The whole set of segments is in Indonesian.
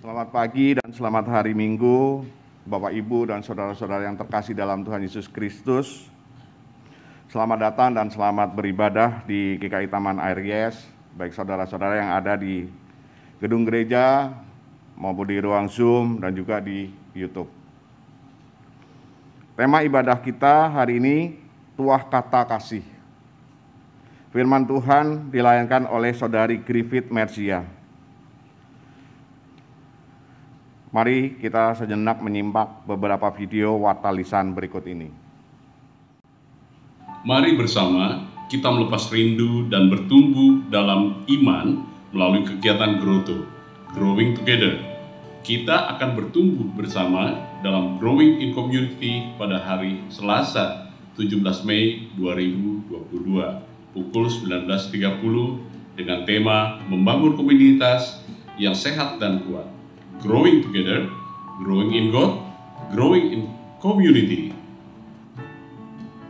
Selamat pagi dan selamat hari Minggu, Bapak, Ibu, dan saudara-saudara yang terkasih dalam Tuhan Yesus Kristus. Selamat datang dan selamat beribadah di GKI Taman Aries, baik saudara-saudara yang ada di gedung gereja maupun di ruang Zoom dan juga di YouTube. Tema ibadah kita hari ini, Tuah Kata Kasih. Firman Tuhan dilayankan oleh Saudari Griffith Mercia. Mari kita sejenak menyimak beberapa video warta lisan berikut ini. Mari bersama kita melepas rindu dan bertumbuh dalam iman melalui kegiatan Growing Together. Kita akan bertumbuh bersama dalam Growing in Community pada hari Selasa 17 Mei 2022 pukul 19.30 dengan tema Membangun Komunitas yang Sehat dan Kuat. Growing Together, Growing in God, Growing in Community.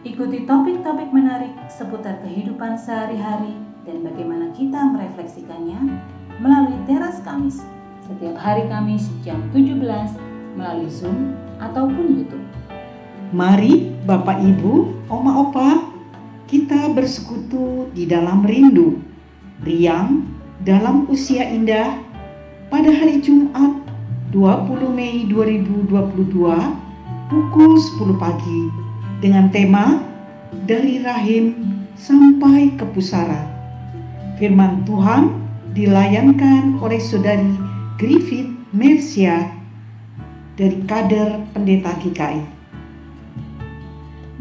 Ikuti topik-topik menarik seputar kehidupan sehari-hari dan bagaimana kita merefleksikannya melalui Teras Kamis setiap hari Kamis jam 17 melalui Zoom ataupun YouTube. Mari Bapak, Ibu, Oma, Opa, kita bersekutu di dalam rindu, riang dalam usia indah pada hari Jumat 20 Mei 2022 pukul 10 pagi dengan tema Dari Rahim Sampai ke Pusara. Firman Tuhan dilayankan oleh Saudari Griffith Mercia dari kader pendeta GKI.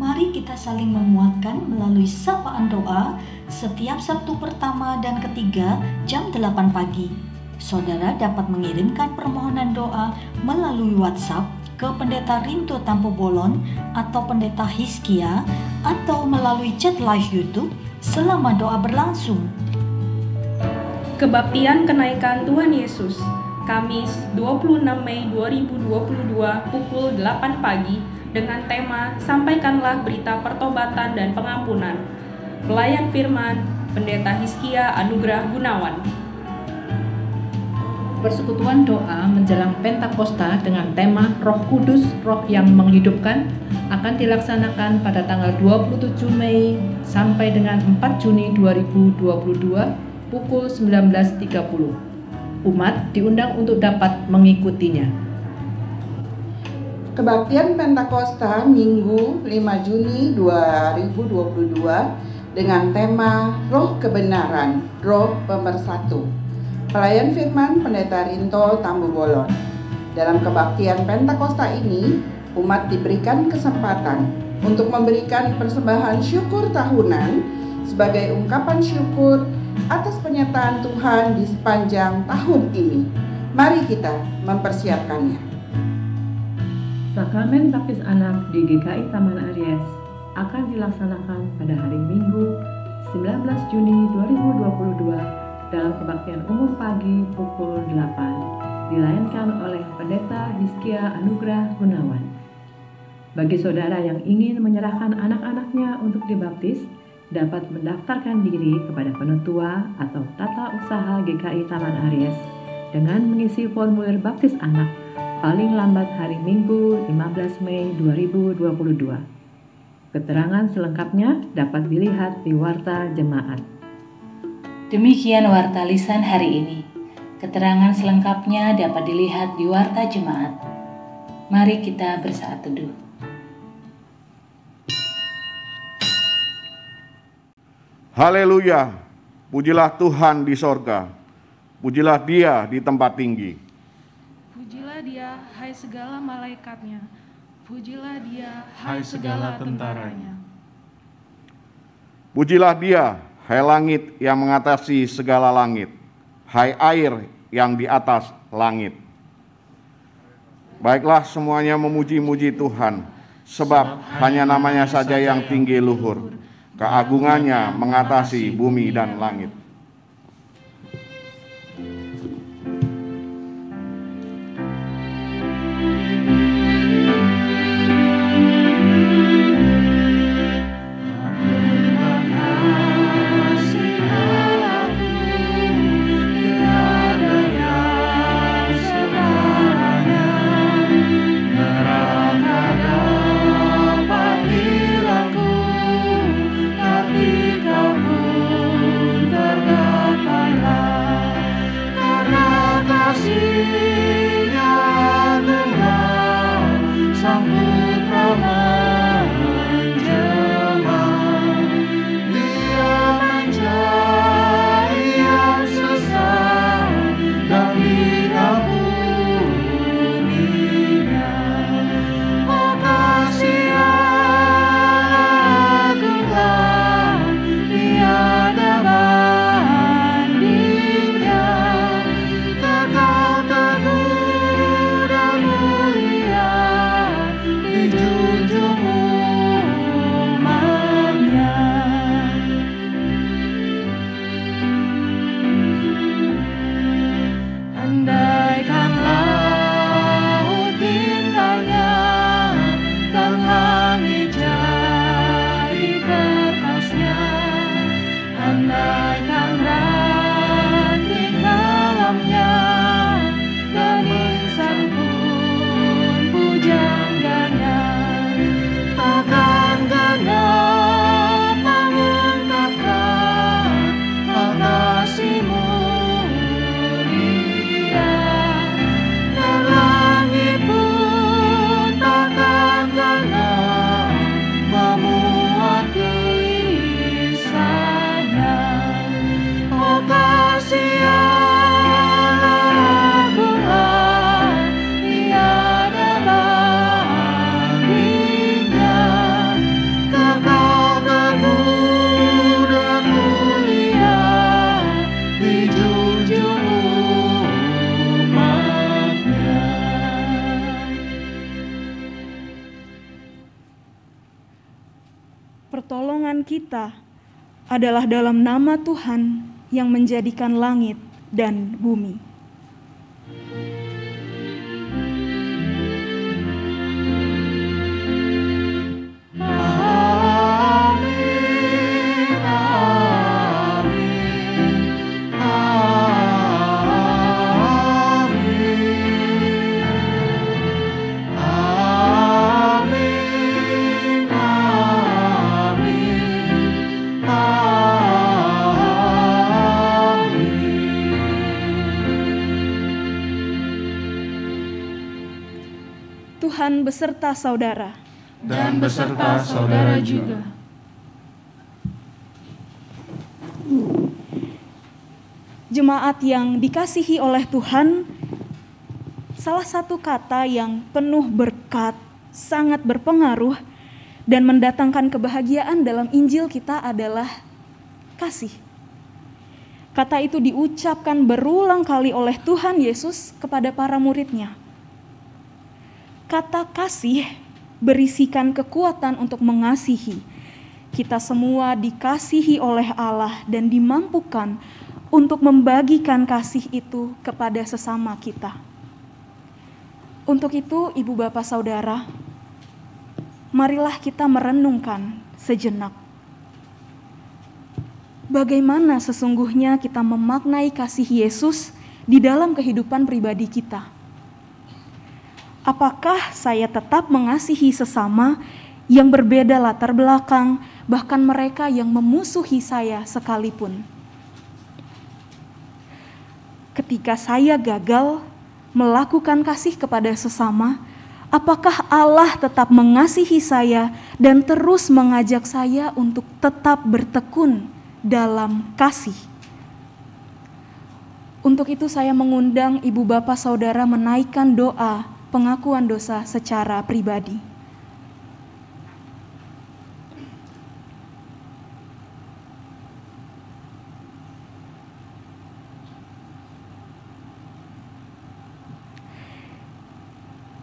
Mari kita saling menguatkan melalui sapaan doa setiap Sabtu pertama dan ketiga jam 8 pagi. Saudara dapat mengirimkan permohonan doa melalui WhatsApp ke Pendeta Rinto Tampu Bolon atau Pendeta Hizkia atau melalui chat live YouTube selama doa berlangsung. Kebaktian Kenaikan Tuhan Yesus, Kamis 26 Mei 2022 pukul 8 pagi dengan tema Sampaikanlah Berita Pertobatan dan Pengampunan. Pelayan Firman, Pendeta Hizkia Anugrah Gunawan. Persekutuan doa menjelang Pentakosta dengan tema Roh Kudus, Roh yang menghidupkan akan dilaksanakan pada tanggal 27 Mei sampai dengan 4 Juni 2022 pukul 19.30. Umat diundang untuk dapat mengikutinya. Kebaktian Pentakosta Minggu 5 Juni 2022 dengan tema Roh Kebenaran, Roh Pemersatu. Pelayan Firman Pendeta Rinto Tambu Bolon. Dalam kebaktian Pentakosta ini, umat diberikan kesempatan untuk memberikan persembahan syukur tahunan sebagai ungkapan syukur atas penyertaan Tuhan di sepanjang tahun ini. Mari kita mempersiapkannya. Sakramen Baptis Anak di GKI Taman Aries akan dilaksanakan pada hari Minggu 19 Juni 2022 dalam kebaktian umum pagi pukul 8, dilayankan oleh Pendeta Hizkia Anugrah Gunawan. Bagi saudara yang ingin menyerahkan anak-anaknya untuk dibaptis, dapat mendaftarkan diri kepada penetua atau tata usaha GKI Taman Aries dengan mengisi formulir baptis anak paling lambat hari Minggu 15 Mei 2022. Keterangan selengkapnya dapat dilihat di Warta Jemaat. Demikian warta lisan hari ini. Keterangan selengkapnya dapat dilihat di Warta Jemaat. Mari kita bersaat teduh. Haleluya, pujilah Tuhan di sorga, pujilah Dia di tempat tinggi. Pujilah Dia, hai segala malaikatnya, pujilah Dia, hai segala tentaranya. Pujilah Dia, hai langit yang mengatasi segala langit, hai air yang di atas langit. Baiklah semuanya memuji-muji Tuhan, sebab hanya namanya saja yang tinggi luhur, keagungannya mengatasi bumi dan langit. Tiada yang sebanding. perjuangan kita adalah dalam nama Tuhan yang menjadikan langit dan bumi. Tuhan beserta saudara. Dan beserta saudara juga. Jemaat yang dikasihi oleh Tuhan, salah satu kata yang penuh berkat, sangat berpengaruh, dan mendatangkan kebahagiaan dalam Injil kita adalah kasih. Kata itu diucapkan berulang kali oleh Tuhan Yesus kepada para murid-Nya. Kata kasih berisikan kekuatan untuk mengasihi. Kita semua dikasihi oleh Allah dan dimampukan untuk membagikan kasih itu kepada sesama kita. Untuk itu, Ibu Bapak Saudara, marilah kita merenungkan sejenak. Bagaimana sesungguhnya kita memaknai kasih Yesus di dalam kehidupan pribadi kita? Apakah saya tetap mengasihi sesama yang berbeda latar belakang, bahkan mereka yang memusuhi saya sekalipun? Ketika saya gagal melakukan kasih kepada sesama, apakah Allah tetap mengasihi saya dan terus mengajak saya untuk tetap bertekun dalam kasih? Untuk itu saya mengundang Ibu Bapak Saudara menaikkan doa pengakuan dosa secara pribadi.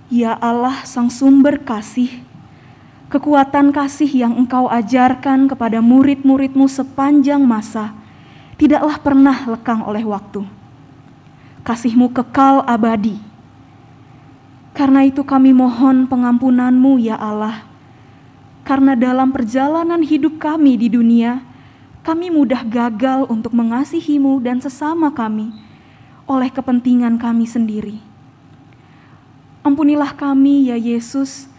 Ya Allah, Sang Sumber kasih, kekuatan kasih yang Engkau ajarkan kepada murid-murid-Mu sepanjang masa tidaklah pernah lekang oleh waktu. Kasih-Mu kekal abadi. Karena itu kami mohon pengampunan-Mu ya Allah. Karena dalam perjalanan hidup kami di dunia, kami mudah gagal untuk mengasihi-Mu dan sesama kami oleh kepentingan kami sendiri. Ampunilah kami ya Yesus,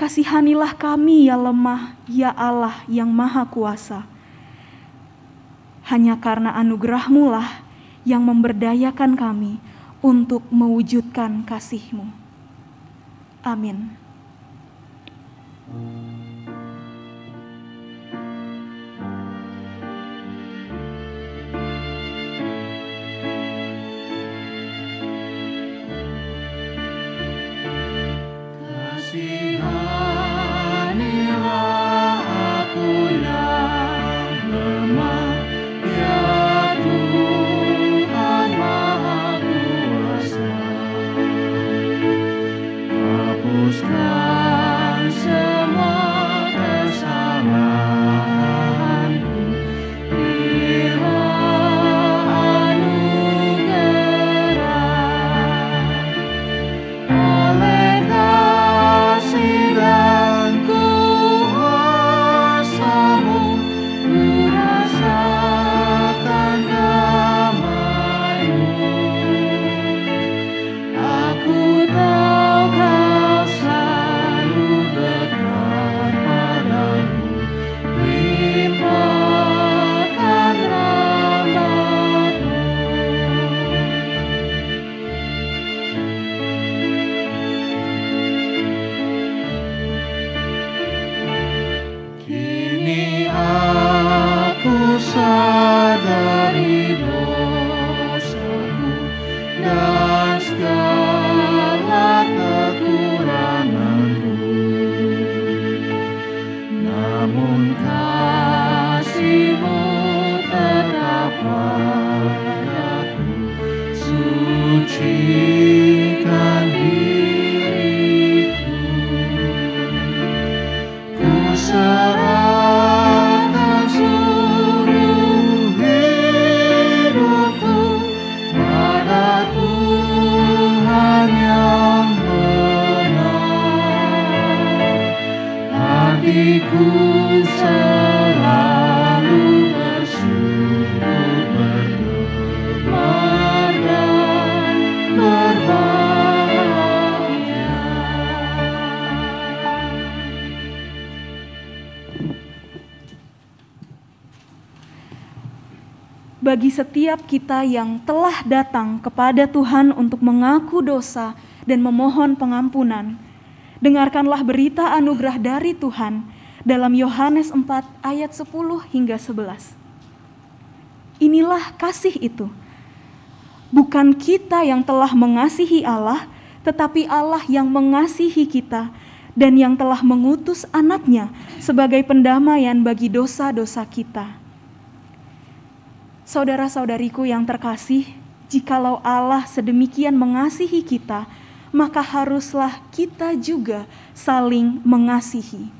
kasihanilah kami ya lemah, ya Allah yang Maha Kuasa. Hanya karena anugerah-Mu lah yang memberdayakan kami untuk mewujudkan kasih-Mu. Amin. Kasihanilah aku yang lemah, ya Tuhan Maha Kuasa. Hapuskan semua bagi setiap kita yang telah datang kepada Tuhan untuk mengaku dosa dan memohon pengampunan. Dengarkanlah berita anugerah dari Tuhan dalam Yohanes 4 ayat 10 hingga 11. Inilah kasih itu. Bukan kita yang telah mengasihi Allah, tetapi Allah yang mengasihi kita dan yang telah mengutus anaknya sebagai pendamaian bagi dosa-dosa kita. Saudara-saudariku yang terkasih, jikalau Allah sedemikian mengasihi kita, maka haruslah kita juga saling mengasihi.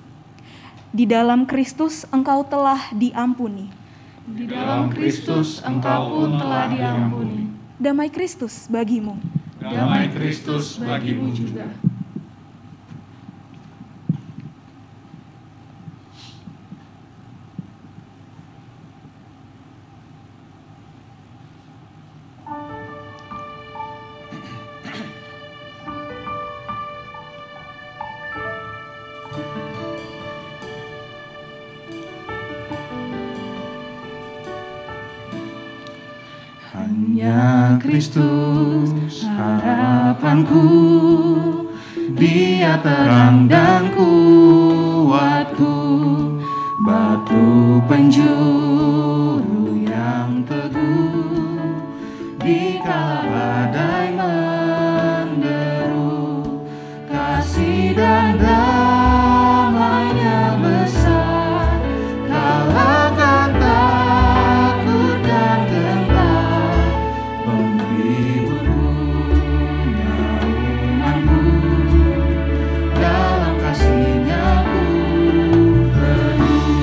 Di dalam Kristus engkau telah diampuni. Di dalam Kristus engkau pun telah diampuni. Damai Kristus bagimu. Damai Kristus bagimu juga. Hanya Kristus harapanku, Dia terang dan kuatku, batu penjuru yang teguh, di kala badai menderu, kasih dan damai-Nya besar, kalahkan takut dan gentar, penghiburku, naunganku, dalam kasih-Nya ku teguh.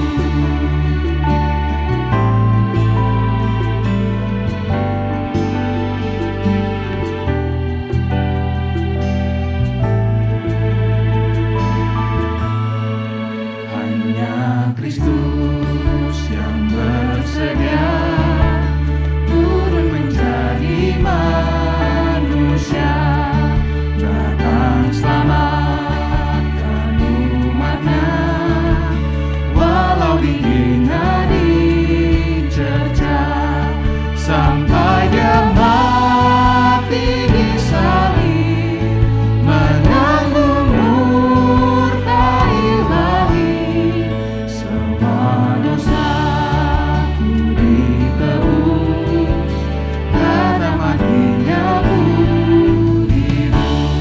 Hanya Kristus yang bersedia turun menjadi manusia, datang selamatkan umat-Nya, walau dihina, dicerca, sampai Dia mati di salib, menanggung murka ilahi. Semua dosaku ditebus, karena mati-Nya ku hidup.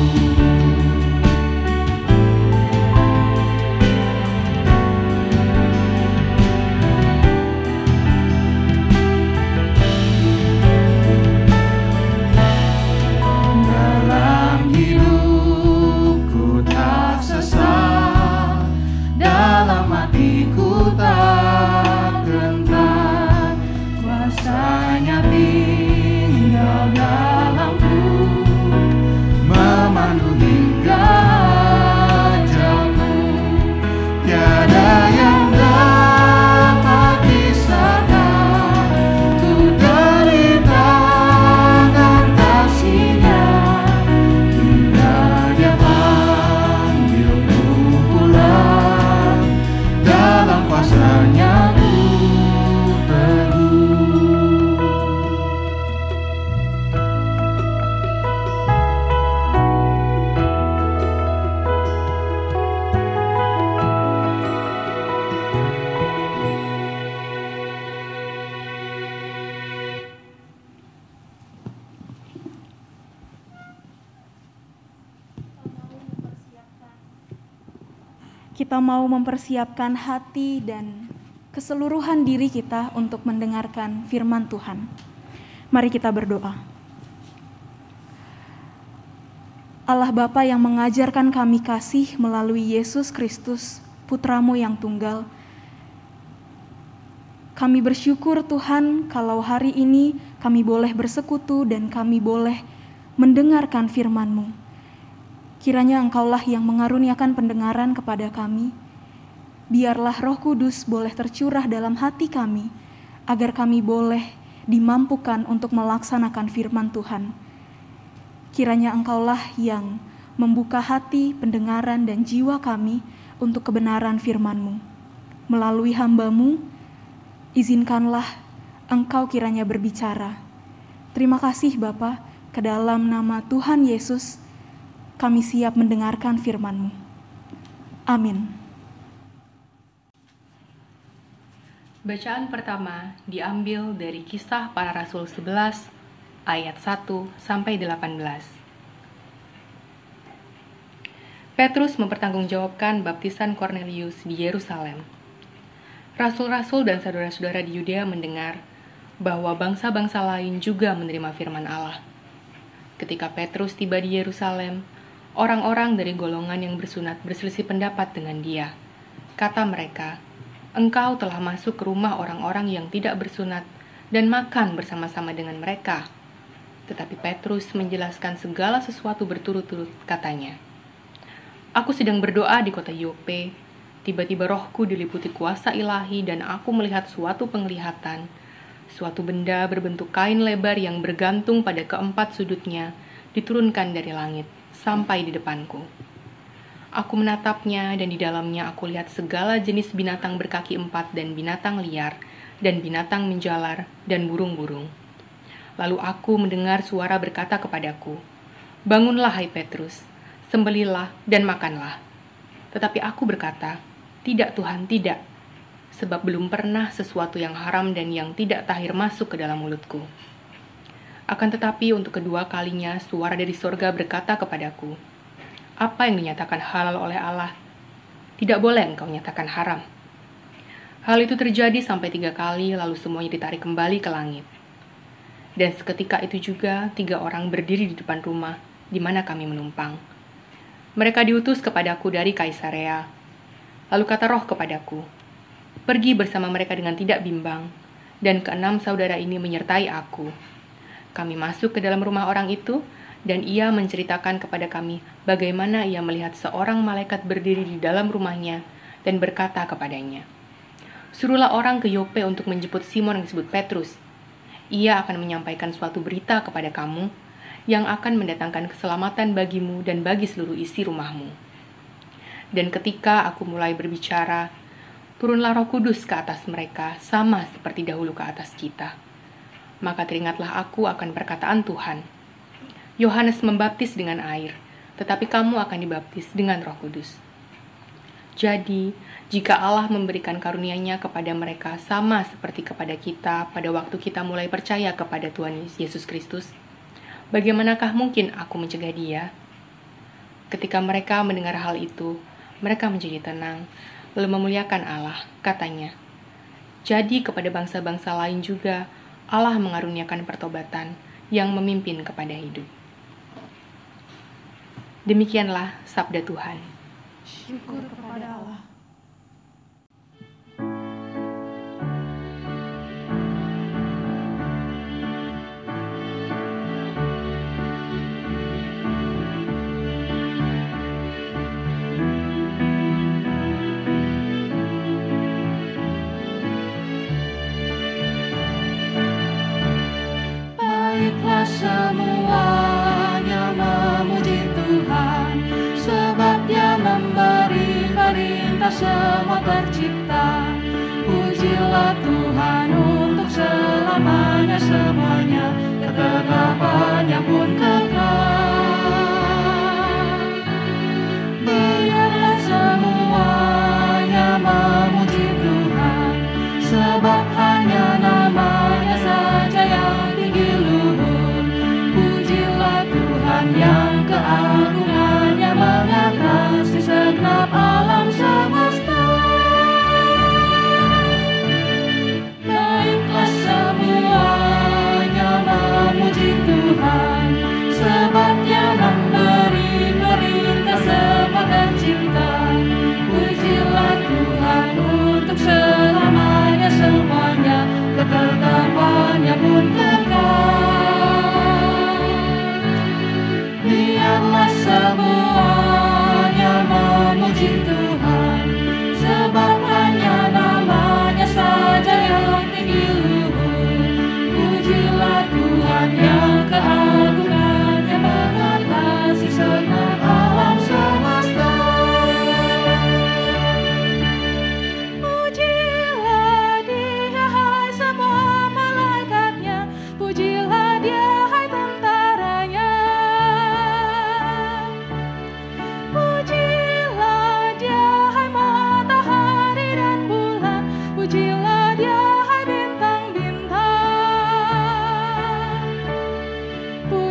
Dalam hidupku tak sesat, dalam hatiku tak gentar, kuasa-Nya tinggal dalamku, memandu hingga ajalku. Tiada yang dapat pisahkan ku dari tangan kasih-Nya, hingga Dia panggilku pulang, dalam kuasa-Nya ku teguh. Kita mau mempersiapkan hati dan keseluruhan diri kita untuk mendengarkan firman Tuhan. Mari kita berdoa. Allah Bapa yang mengajarkan kami kasih melalui Yesus Kristus, Putra-Mu yang tunggal, kami bersyukur Tuhan kalau hari ini kami boleh bersekutu dan kami boleh mendengarkan firman-Mu. Kiranya Engkaulah yang mengaruniakan pendengaran kepada kami. Biarlah Roh Kudus boleh tercurah dalam hati kami, agar kami boleh dimampukan untuk melaksanakan firman Tuhan. Kiranya Engkaulah yang membuka hati, pendengaran, dan jiwa kami untuk kebenaran firman-Mu. Melalui hamba-Mu, izinkanlah Engkau kiranya berbicara. Terima kasih Bapa, ke dalam nama Tuhan Yesus, kami siap mendengarkan firman-Mu. Amin. Bacaan pertama diambil dari Kisah Para Rasul 11 ayat 1 sampai 18. Petrus mempertanggungjawabkan baptisan Kornelius di Yerusalem. Rasul-rasul dan saudara-saudara di Yudea mendengar bahwa bangsa-bangsa lain juga menerima firman Allah. Ketika Petrus tiba di Yerusalem, orang-orang dari golongan yang bersunat berselisih pendapat dengan dia. Kata mereka, "Engkau telah masuk ke rumah orang-orang yang tidak bersunat dan makan bersama-sama dengan mereka." Tetapi Petrus menjelaskan segala sesuatu berturut-turut, katanya, "Aku sedang berdoa di kota Yope. Tiba-tiba rohku diliputi kuasa ilahi dan aku melihat suatu penglihatan. Suatu benda berbentuk kain lebar yang bergantung pada keempat sudutnya diturunkan dari langit sampai di depanku. Aku menatapnya dan di dalamnya aku lihat segala jenis binatang berkaki empat dan binatang liar dan binatang menjalar dan burung-burung. Lalu aku mendengar suara berkata kepadaku, 'Bangunlah hai Petrus, sembelihlah dan makanlah.' Tetapi aku berkata, 'Tidak Tuhan, tidak, sebab belum pernah sesuatu yang haram dan yang tidak tahir masuk ke dalam mulutku.' Akan tetapi untuk kedua kalinya suara dari sorga berkata kepadaku, 'Apa yang dinyatakan halal oleh Allah, tidak boleh engkau nyatakan haram.' Hal itu terjadi sampai 3 kali, lalu semuanya ditarik kembali ke langit. Dan seketika itu juga 3 orang berdiri di depan rumah di mana kami menumpang. Mereka diutus kepadaku dari Kaisarea. Lalu kata Roh kepadaku, 'Pergi bersama mereka dengan tidak bimbang,' dan ke-6 saudara ini menyertai aku. Kami masuk ke dalam rumah orang itu, dan ia menceritakan kepada kami bagaimana ia melihat seorang malaikat berdiri di dalam rumahnya dan berkata kepadanya, 'Suruhlah orang ke Yope untuk menjemput Simon yang disebut Petrus. Ia akan menyampaikan suatu berita kepada kamu yang akan mendatangkan keselamatan bagimu dan bagi seluruh isi rumahmu.' Dan ketika aku mulai berbicara, turunlah Roh Kudus ke atas mereka sama seperti dahulu ke atas kita. Maka teringatlah aku akan perkataan Tuhan. Yohanes membaptis dengan air, tetapi kamu akan dibaptis dengan Roh Kudus. Jadi, jika Allah memberikan karunia-Nya kepada mereka sama seperti kepada kita pada waktu kita mulai percaya kepada Tuhan Yesus Kristus, bagaimanakah mungkin aku mencegah Dia?" Ketika mereka mendengar hal itu, mereka menjadi tenang, lalu memuliakan Allah. Katanya, "Jadi kepada bangsa-bangsa lain juga Allah mengaruniakan pertobatan yang memimpin kepada hidup." Demikianlah sabda Tuhan. Syukur kepada Allah. Baiklah semuanya memuji Tuhan, sebab Dia memberi perintah semua tercipta. Pujilah Tuhan untuk selamanya semuanya, ketetapannya pun kekal. Biarlah semuanya memuji Tuhan, sebab hanya namanya saja yang tinggi luhur. Pujilah Tuhan yang keagungannya mengatasi segenap alam semesta. Baiklah semuanya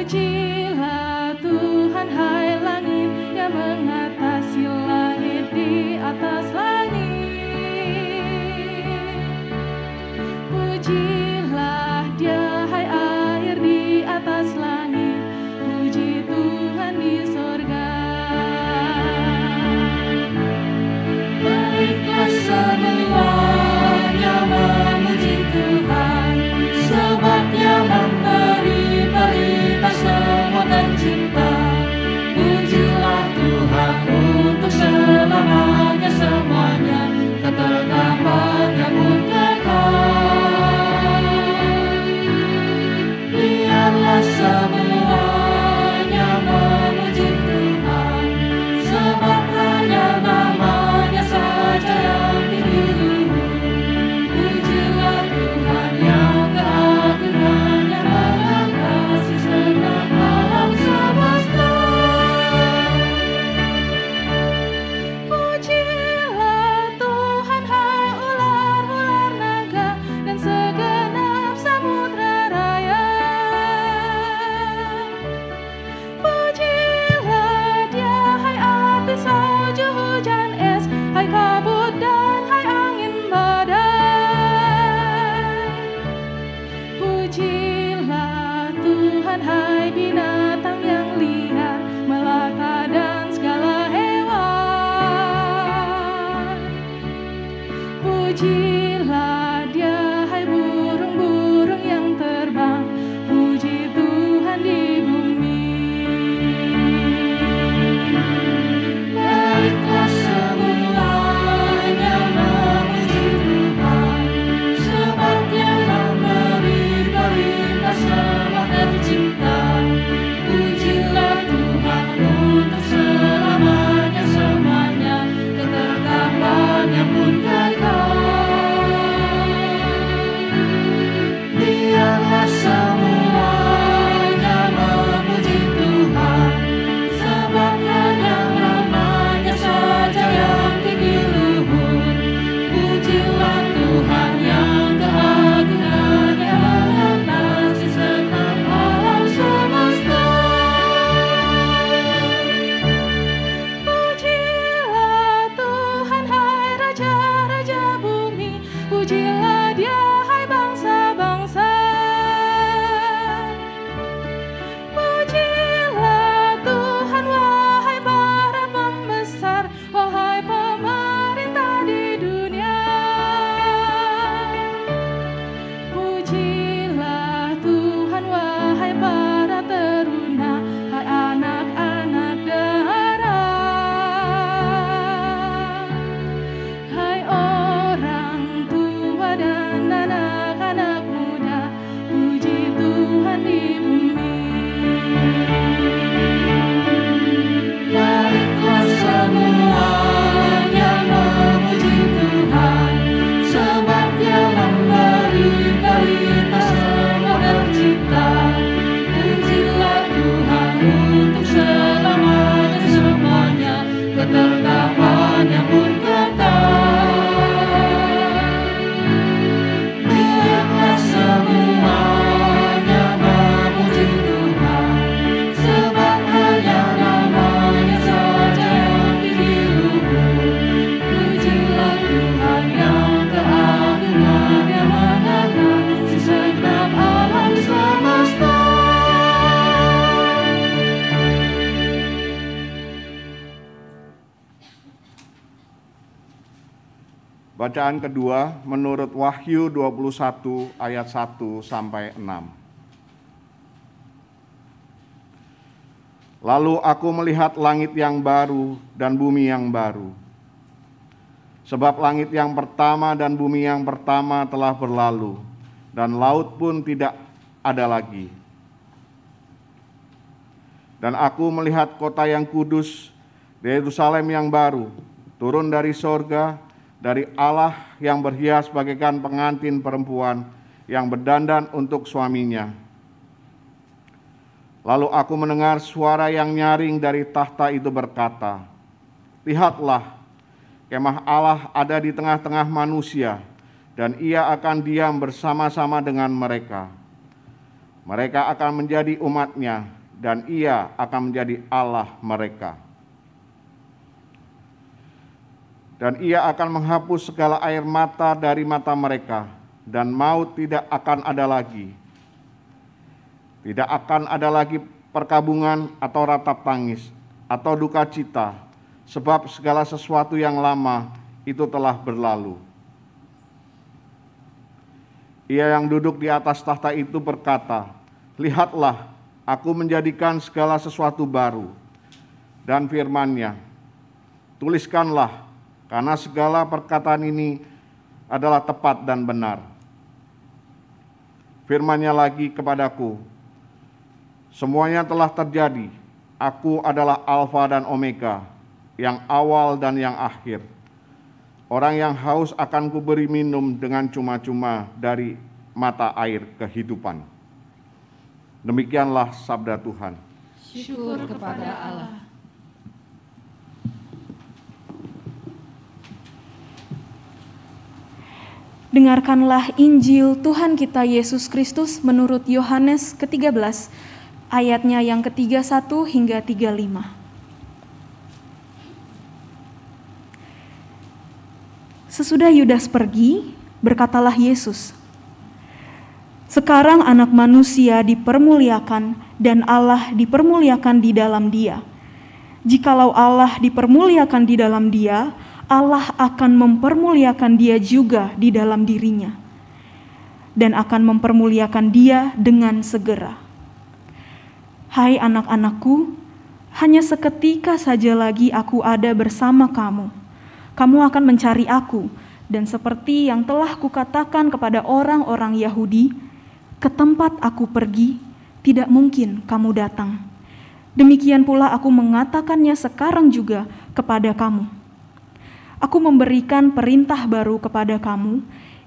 Pujilah Tuhan, hai langit yang mengatasi langit di atas langit. Pujilah Dia, hai air di atas langit. Puji Tuhan di sorga. Baiklah semuanya memuji Tuhan, sebab Dia memberi berita semua tercipta. Pujilah Tuhan untuk selamanya semuanya, ketetapannya pun kekal. Biarlah semuanya memuji Tuhan, sebab hanya namanya saja yang tinggi luhur. Pujilah Tuhan yang keagungannya mengatasi segenap alam semesta. Pujilah Tuhan, hai ular-ular naga dan segenap samudra raya. Pujilah Dia, hai api salju hujan es, hai kabut dan hai angin badai. Pujilah Tuhan, hai binatang yang liar, melata dan segala hewan. Pujilah Dia, hai burung-burung yang terbang. Puji Tuhan di bumi. Baiklah semuanya memuji Tuhan, sebab Dia memberi berita semua tercipta. Pujilah Tuhan untuk selamanya semuanya, ketetapannya pun kekal. Biarlah semuanya memuji Tuhan, sebab hanya namanya saja yang tinggi luhur. Pujilah Tuhan yang keagungannya mengatasi segenap alam semesta. Pujilah Tuhan, hai raja-raja bumi. Pujilah Dia, hai bangsa-bangsa. Pujilah Tuhan, wahai para pembesar, wahai pemerintah di dunia. Pujilah Tuhan, wahai para teruna, hai anak-anak darah. Hai orang tua dan anak-anak muda, puji Tuhan di bumi. Baiklah semuanya memuji Tuhan, sebab Dia memberi berita semua tercipta. Pujilah Tuhan untuk selamanya semuanya, ketetapannya pun kekal. Biarlah semuanya memuji Tuhan, sebab hanya namanya saja yang tinggi luhur. Pujilah Tuhan yang keagungannya mengatasi segenap alam semesta. Bacaan kedua menurut Wahyu 21 ayat 1 sampai 6. Lalu aku melihat langit yang baru dan bumi yang baru. Sebab langit yang pertama dan bumi yang pertama telah berlalu, dan laut pun tidak ada lagi. Dan aku melihat kota yang kudus, Yerusalem yang baru, turun dari sorga, dari Allah yang berhias bagaikan pengantin perempuan yang berdandan untuk suaminya. Lalu aku mendengar suara yang nyaring dari tahta itu berkata, "Lihatlah, kemah Allah ada di tengah-tengah manusia, dan Ia akan diam bersama-sama dengan mereka. Mereka akan menjadi umat-Nya dan Ia akan menjadi Allah mereka. Dan Ia akan menghapus segala air mata dari mata mereka, dan maut tidak akan ada lagi. Tidak akan ada lagi perkabungan atau ratap tangis atau duka cita, sebab segala sesuatu yang lama itu telah berlalu. Ia yang duduk di atas tahta itu berkata, "Lihatlah, aku menjadikan segala sesuatu baru." Dan firman-Nya, "Tuliskanlah, karena segala perkataan ini adalah tepat dan benar." Firman-Nya lagi kepadaku, "Semuanya telah terjadi. Aku adalah Alfa dan Omega, yang awal dan yang akhir. Orang yang haus akan kuberi minum dengan cuma-cuma dari mata air kehidupan." Demikianlah sabda Tuhan. Syukur kepada Allah. Dengarkanlah Injil Tuhan kita Yesus Kristus menurut Yohanes ke-13, ayatnya yang ke-31 hingga 35. Sesudah Yudas pergi, berkatalah Yesus, "Sekarang anak manusia dipermuliakan dan Allah dipermuliakan di dalam Dia. Jikalau Allah dipermuliakan di dalam Dia, Allah akan mempermuliakan Dia juga di dalam dirinya, dan akan mempermuliakan Dia dengan segera. Hai anak-anakku, hanya seketika saja lagi aku ada bersama kamu. Kamu akan mencari aku, dan seperti yang telah kukatakan kepada orang-orang Yahudi, ke tempat aku pergi, tidak mungkin kamu datang. Demikian pula aku mengatakannya sekarang juga kepada kamu. Aku memberikan perintah baru kepada kamu,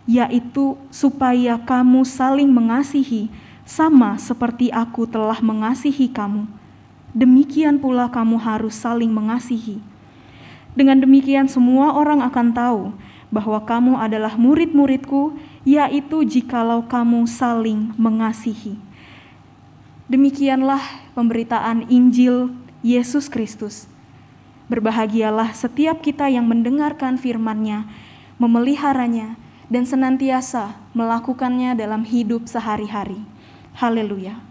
yaitu supaya kamu saling mengasihi, sama seperti aku telah mengasihi kamu. Demikian pula kamu harus saling mengasihi. Dengan demikian semua orang akan tahu bahwa kamu adalah murid-muridku, yaitu jikalau kamu saling mengasihi." Demikianlah pemberitaan Injil Yesus Kristus. Berbahagialah setiap kita yang mendengarkan firman-Nya, memeliharanya, dan senantiasa melakukannya dalam hidup sehari-hari. Haleluya.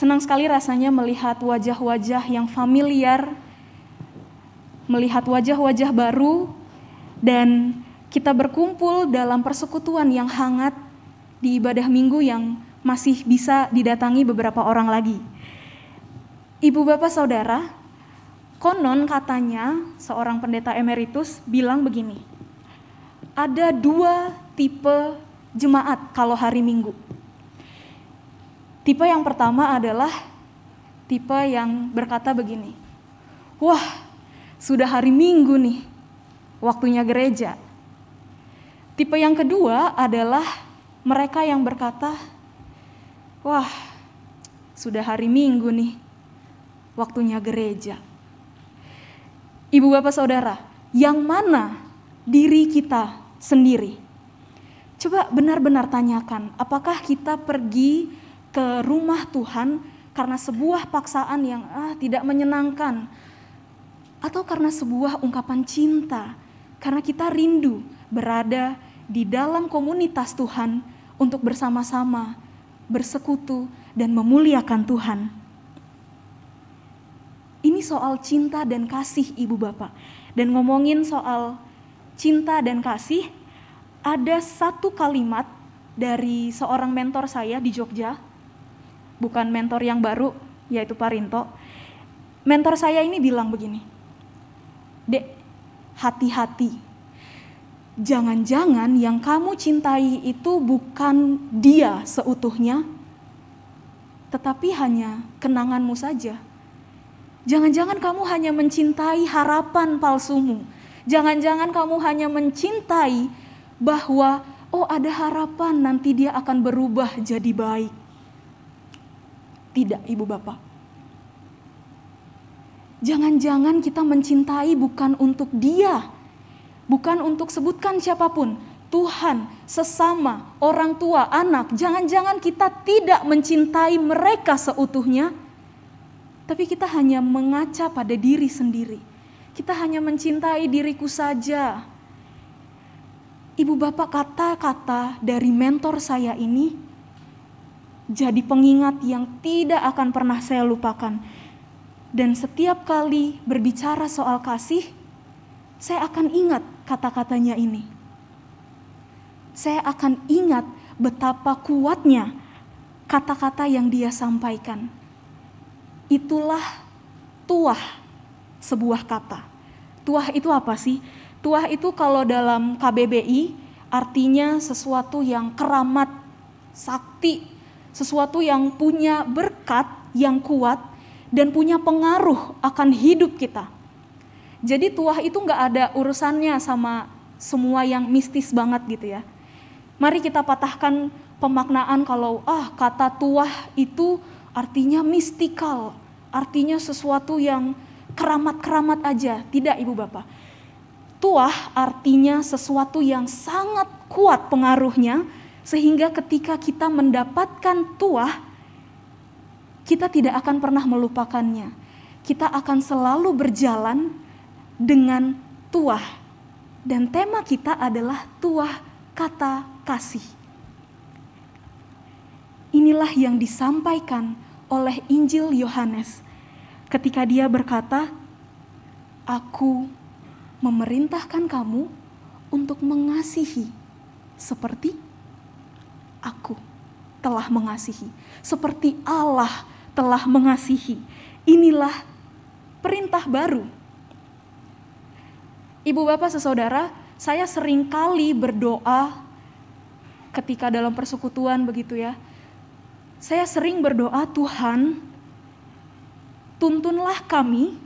Senang sekali rasanya melihat wajah-wajah yang familiar, melihat wajah-wajah baru, dan kita berkumpul dalam persekutuan yang hangat di ibadah minggu yang masih bisa didatangi beberapa orang lagi. Ibu bapak saudara, konon katanya seorang pendeta emeritus bilang begini, ada 2 tipe jemaat kalau hari Minggu. Tipe yang pertama adalah tipe yang berkata begini, "Wah, sudah hari Minggu nih, waktunya gereja." Tipe yang kedua adalah mereka yang berkata, "Wah, sudah hari Minggu nih, waktunya gereja." Ibu bapak saudara, yang mana diri kita sendiri? Coba benar-benar tanyakan, apakah kita pergi ke rumah Tuhan karena sebuah paksaan yang tidak menyenangkan, atau karena sebuah ungkapan cinta, karena kita rindu berada di dalam komunitas Tuhan untuk bersama-sama bersekutu dan memuliakan Tuhan. Ini soal cinta dan kasih ibu bapak. Dan ngomongin soal cinta dan kasih, ada satu kalimat dari seorang mentor saya di Jogja, bukan mentor yang baru, yaitu Pak Rinto. Mentor saya ini bilang begini, "Dek, hati-hati. jangan-jangan yang kamu cintai itu bukan dia seutuhnya, tetapi hanya kenanganmu saja. Jangan-jangan kamu hanya mencintai harapan palsumu. Jangan-jangan kamu hanya mencintai bahwa ada harapan nanti dia akan berubah jadi baik. Tidak, Ibu Bapak. Jangan-jangan kita mencintai bukan untuk dia, bukan untuk sebutkan siapapun, Tuhan, sesama, orang tua, anak. Jangan-jangan kita tidak mencintai mereka seutuhnya, tapi kita hanya mengaca pada diri sendiri. Kita hanya mencintai diriku saja. Ibu Bapak, kata-kata dari mentor saya ini jadi pengingat yang tidak akan pernah saya lupakan. Dan setiap kali berbicara soal kasih, saya akan ingat kata-katanya ini. Saya akan ingat betapa kuatnya kata-kata yang dia sampaikan. Itulah tuah sebuah kata. Tuah itu apa sih? Tuah itu kalau dalam KBBI artinya sesuatu yang keramat, sakti, sesuatu yang punya berkat yang kuat dan punya pengaruh akan hidup kita. Jadi tuah itu nggak ada urusannya sama semua yang mistis banget gitu ya. Mari kita patahkan pemaknaan kalau kata tuah itu artinya mistikal, artinya sesuatu yang keramat-keramat aja. Tidak, Ibu Bapak. Tuah artinya sesuatu yang sangat kuat pengaruhnya, sehingga ketika kita mendapatkan tuah, kita tidak akan pernah melupakannya. Kita akan selalu berjalan dengan tuah. Dan tema kita adalah tuah kata kasih. Inilah yang disampaikan oleh Injil Yohanes ketika dia berkata, "Aku memerintahkan kamu untuk mengasihi seperti aku telah mengasihi, seperti Allah telah mengasihi." Inilah perintah baru. Ibu Bapak Saudara, saya sering kali berdoa ketika dalam persekutuan begitu ya. Saya sering berdoa, Tuhan, tuntunlah kami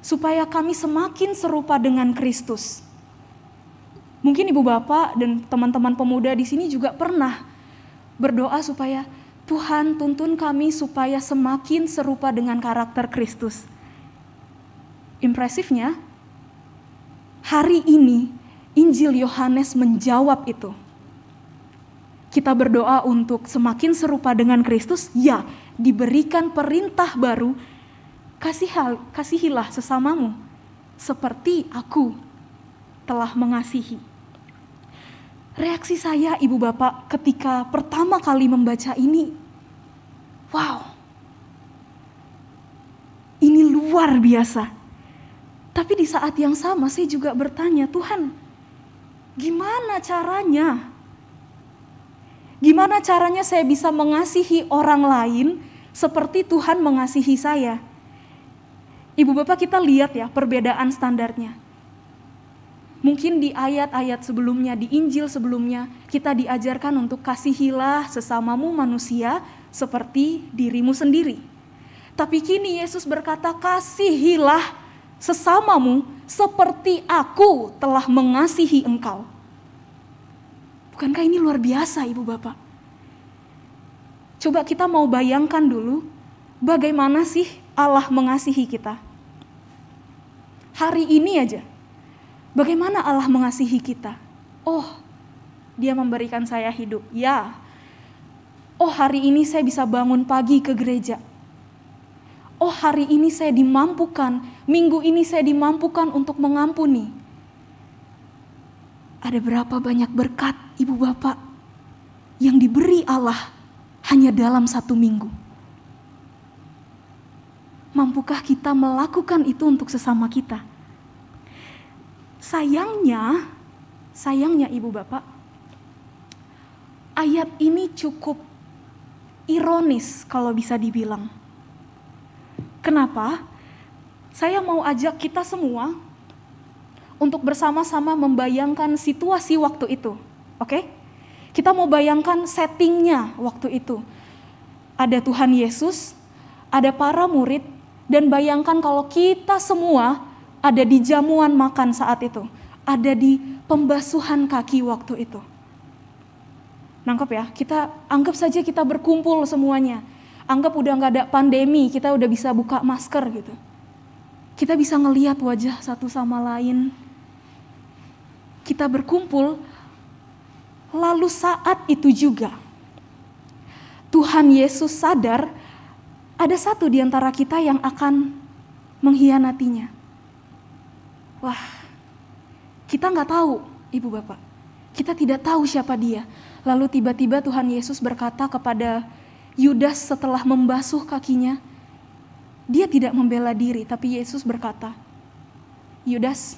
supaya kami semakin serupa dengan Kristus. Mungkin Ibu Bapak dan teman-teman pemuda di sini juga pernah berdoa supaya Tuhan tuntun kami supaya semakin serupa dengan karakter Kristus. Impresifnya, hari ini Injil Yohanes menjawab itu. Kita berdoa untuk semakin serupa dengan Kristus, ya, diberikan perintah baru, kasihilah sesamamu seperti aku telah mengasihi. Reaksi saya, Ibu Bapak, ketika pertama kali membaca ini, wow, ini luar biasa. Tapi di saat yang sama saya juga bertanya, Tuhan, gimana caranya? Gimana caranya saya bisa mengasihi orang lain seperti Tuhan mengasihi saya? Ibu Bapak, kita lihat ya perbedaan standarnya. Mungkin di ayat-ayat sebelumnya, di Injil sebelumnya, kita diajarkan untuk kasihilah sesamamu manusia seperti dirimu sendiri. Tapi kini Yesus berkata, kasihilah sesamamu seperti aku telah mengasihi engkau. Bukankah ini luar biasa, Ibu Bapak? Coba kita mau bayangkan dulu, bagaimana sih Allah mengasihi kita? Hari ini aja, bagaimana Allah mengasihi kita? Oh, Dia memberikan saya hidup. Ya. Oh, hari ini saya bisa bangun pagi ke gereja. Oh, hari ini saya dimampukan, minggu ini saya dimampukan untuk mengampuni. Ada berapa banyak berkat, Ibu Bapak, yang diberi Allah hanya dalam 1 minggu? Mampukah kita melakukan itu untuk sesama kita? Sayangnya Ibu Bapak, ayat ini cukup ironis kalau bisa dibilang. Kenapa? Saya mau ajak kita semua untuk bersama-sama membayangkan situasi waktu itu. Oke? Kita mau bayangkan settingnya waktu itu. Ada Tuhan Yesus, ada para murid, dan bayangkan kalau kita semua ada di jamuan makan saat itu. Ada di pembasuhan kaki waktu itu. Nangkep ya? Kita anggap saja kita berkumpul semuanya. Anggap udah gak ada pandemi, kita udah bisa buka masker gitu. Kita bisa ngelihat wajah satu sama lain. Kita berkumpul, lalu saat itu juga Tuhan Yesus sadar ada satu di antara kita yang akan mengkhianatinya. Wah, kita gak tahu, Ibu Bapak. Kita tidak tahu siapa dia. Lalu tiba-tiba Tuhan Yesus berkata kepada Yudas setelah membasuh kakinya, dia tidak membela diri, tapi Yesus berkata, Yudas,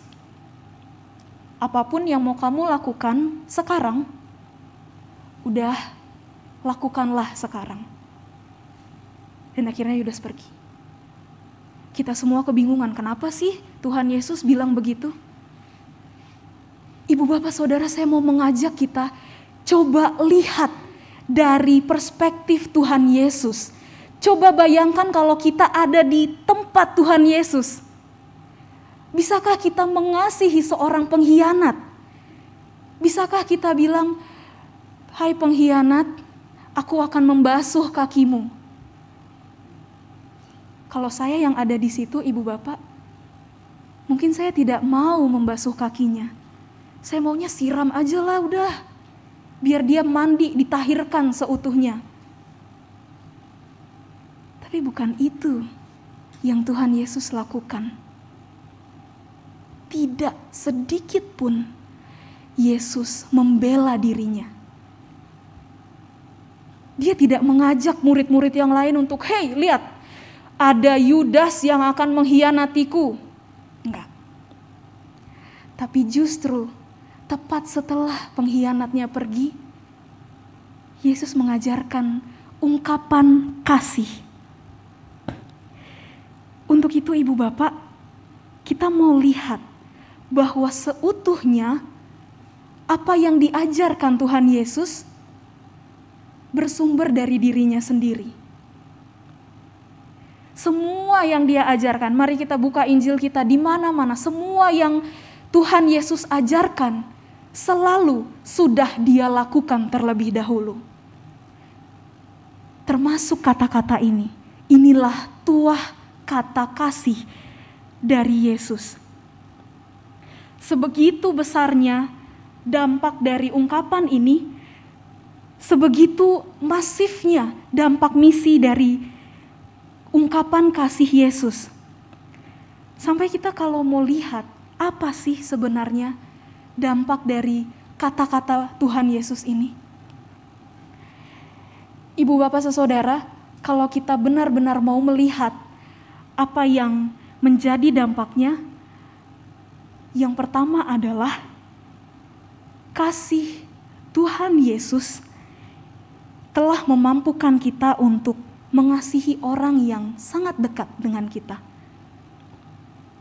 apapun yang mau kamu lakukan sekarang, udah lakukanlah sekarang. Dan akhirnya Yudas pergi. Kita semua kebingungan, kenapa sih Tuhan Yesus bilang begitu? Ibu bapak saudara, saya mau mengajak kita coba lihat dari perspektif Tuhan Yesus. Coba bayangkan kalau kita ada di tempat Tuhan Yesus. Bisakah kita mengasihi seorang pengkhianat? Bisakah kita bilang, hai pengkhianat, aku akan membasuh kakimu. Kalau saya yang ada di situ, ibu bapak, mungkin saya tidak mau membasuh kakinya. Saya maunya siram aja lah udah. Biar dia mandi, ditahirkan seutuhnya. Tapi bukan itu yang Tuhan Yesus lakukan. Tidak sedikit pun Yesus membela dirinya. Dia tidak mengajak murid-murid yang lain untuk, hei lihat, ada Yudas yang akan mengkhianatiku. Enggak. Tapi justru tepat setelah pengkhianatnya pergi, Yesus mengajarkan ungkapan kasih. Untuk itu ibu bapak, kita mau lihat bahwa seutuhnya apa yang diajarkan Tuhan Yesus bersumber dari dirinya sendiri. Semua yang dia ajarkan, mari kita buka Injil kita di mana-mana, semua yang Tuhan Yesus ajarkan selalu sudah dia lakukan terlebih dahulu. Termasuk kata-kata ini. Inilah tuah kata kasih dari Yesus. Sebegitu besarnya dampak dari ungkapan ini, sebegitu masifnya dampak misi dari ungkapan kasih Yesus. Sampai kita kalau mau lihat apa sih sebenarnya dampak dari kata-kata Tuhan Yesus ini? Ibu bapak saudara, kalau kita benar-benar mau melihat apa yang menjadi dampaknya, yang pertama adalah kasih Tuhan Yesus telah memampukan kita untuk mengasihi orang yang sangat dekat dengan kita.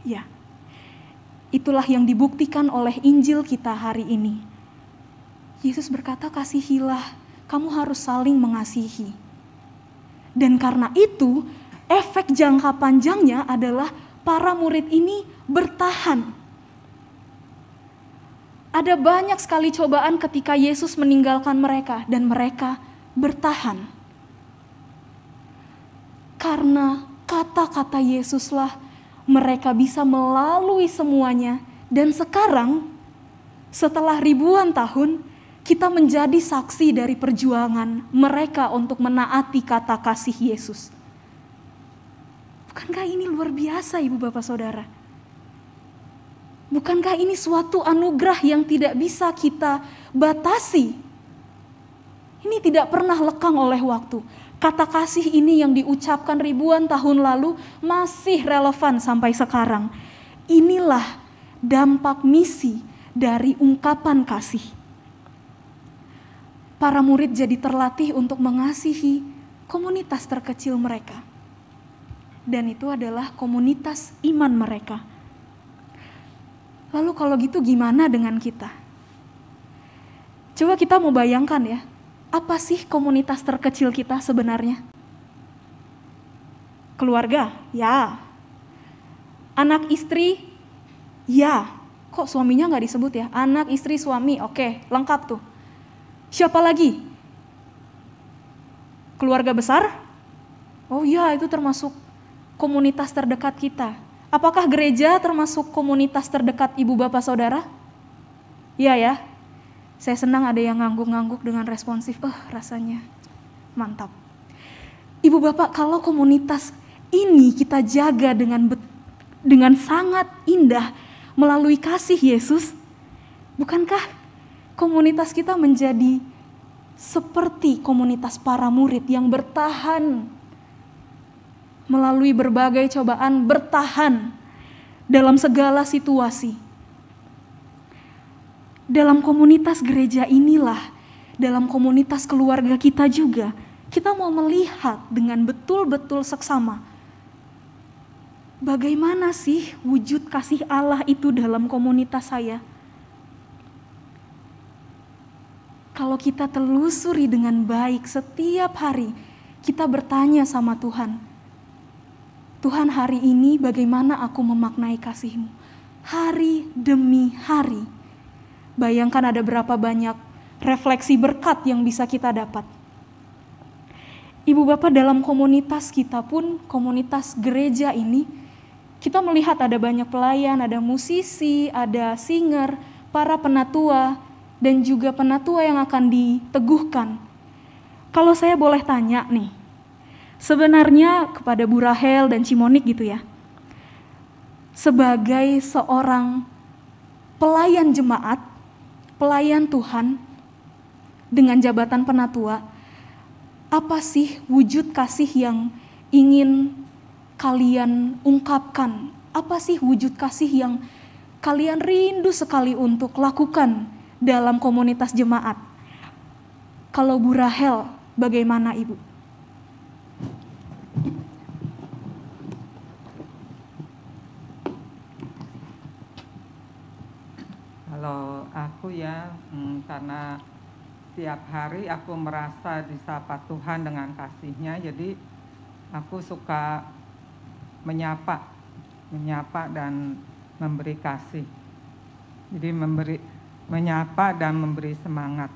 Ya. Itulah yang dibuktikan oleh Injil kita hari ini. Yesus berkata, kasihilah, kamu harus saling mengasihi. Dan karena itu, efek jangka panjangnya adalah para murid ini bertahan. Ada banyak sekali cobaan ketika Yesus meninggalkan mereka, dan mereka bertahan. Karena kata-kata Yesuslah mereka bisa melalui semuanya, dan sekarang setelah ribuan tahun kita menjadi saksi dari perjuangan mereka untuk menaati kata kasih Yesus. Bukankah ini luar biasa ibu bapak saudara? Bukankah ini suatu anugerah yang tidak bisa kita batasi? Ini tidak pernah lekang oleh waktu. Kata kasih ini yang diucapkan ribuan tahun lalu masih relevan sampai sekarang. Inilah dampak misi dari ungkapan kasih. Para murid jadi terlatih untuk mengasihi komunitas terkecil mereka. Dan itu adalah komunitas iman mereka. Lalu kalau gitu gimana dengan kita? Coba kita mau bayangkan ya, apa sih komunitas terkecil kita sebenarnya? Keluarga? Ya. Anak istri? Ya. Kok suaminya nggak disebut ya? Anak, istri, suami, oke, lengkap tuh. Siapa lagi? Keluarga besar? Oh iya, itu termasuk komunitas terdekat kita. Apakah gereja termasuk komunitas terdekat ibu bapak saudara? Iya ya. Saya senang ada yang ngangguk-ngangguk dengan responsif. Rasanya mantap. Ibu bapak, kalau komunitas ini kita jaga dengan sangat indah melalui kasih Yesus, bukankah komunitas kita menjadi seperti komunitas para murid yang bertahan melalui berbagai cobaan, bertahan dalam segala situasi. Dalam komunitas gereja inilah, dalam komunitas keluarga kita juga, kita mau melihat dengan betul-betul seksama bagaimana sih wujud kasih Allah itu dalam komunitas saya. Kalau kita telusuri dengan baik setiap hari, kita bertanya sama Tuhan, Tuhan, hari ini bagaimana aku memaknai kasih-Mu? Hari demi hari. Bayangkan ada berapa banyak refleksi berkat yang bisa kita dapat. Ibu bapak, dalam komunitas kita pun, komunitas gereja ini, kita melihat ada banyak pelayan, ada musisi, ada singer, para penatua, dan juga penatua yang akan diteguhkan. Kalau saya boleh tanya nih, sebenarnya kepada Bu Rahel dan Cimonik gitu ya, sebagai seorang pelayan jemaat, pelayan Tuhan dengan jabatan penatua, apa sih wujud kasih yang ingin kalian ungkapkan? Apa sih wujud kasih yang kalian rindu sekali untuk lakukan dalam komunitas jemaat? Kalau Bu Rahel, bagaimana Ibu? Kalau aku ya, karena setiap hari aku merasa disapa Tuhan dengan kasih-Nya, jadi aku suka menyapa dan memberi kasih. Jadi menyapa dan memberi semangat.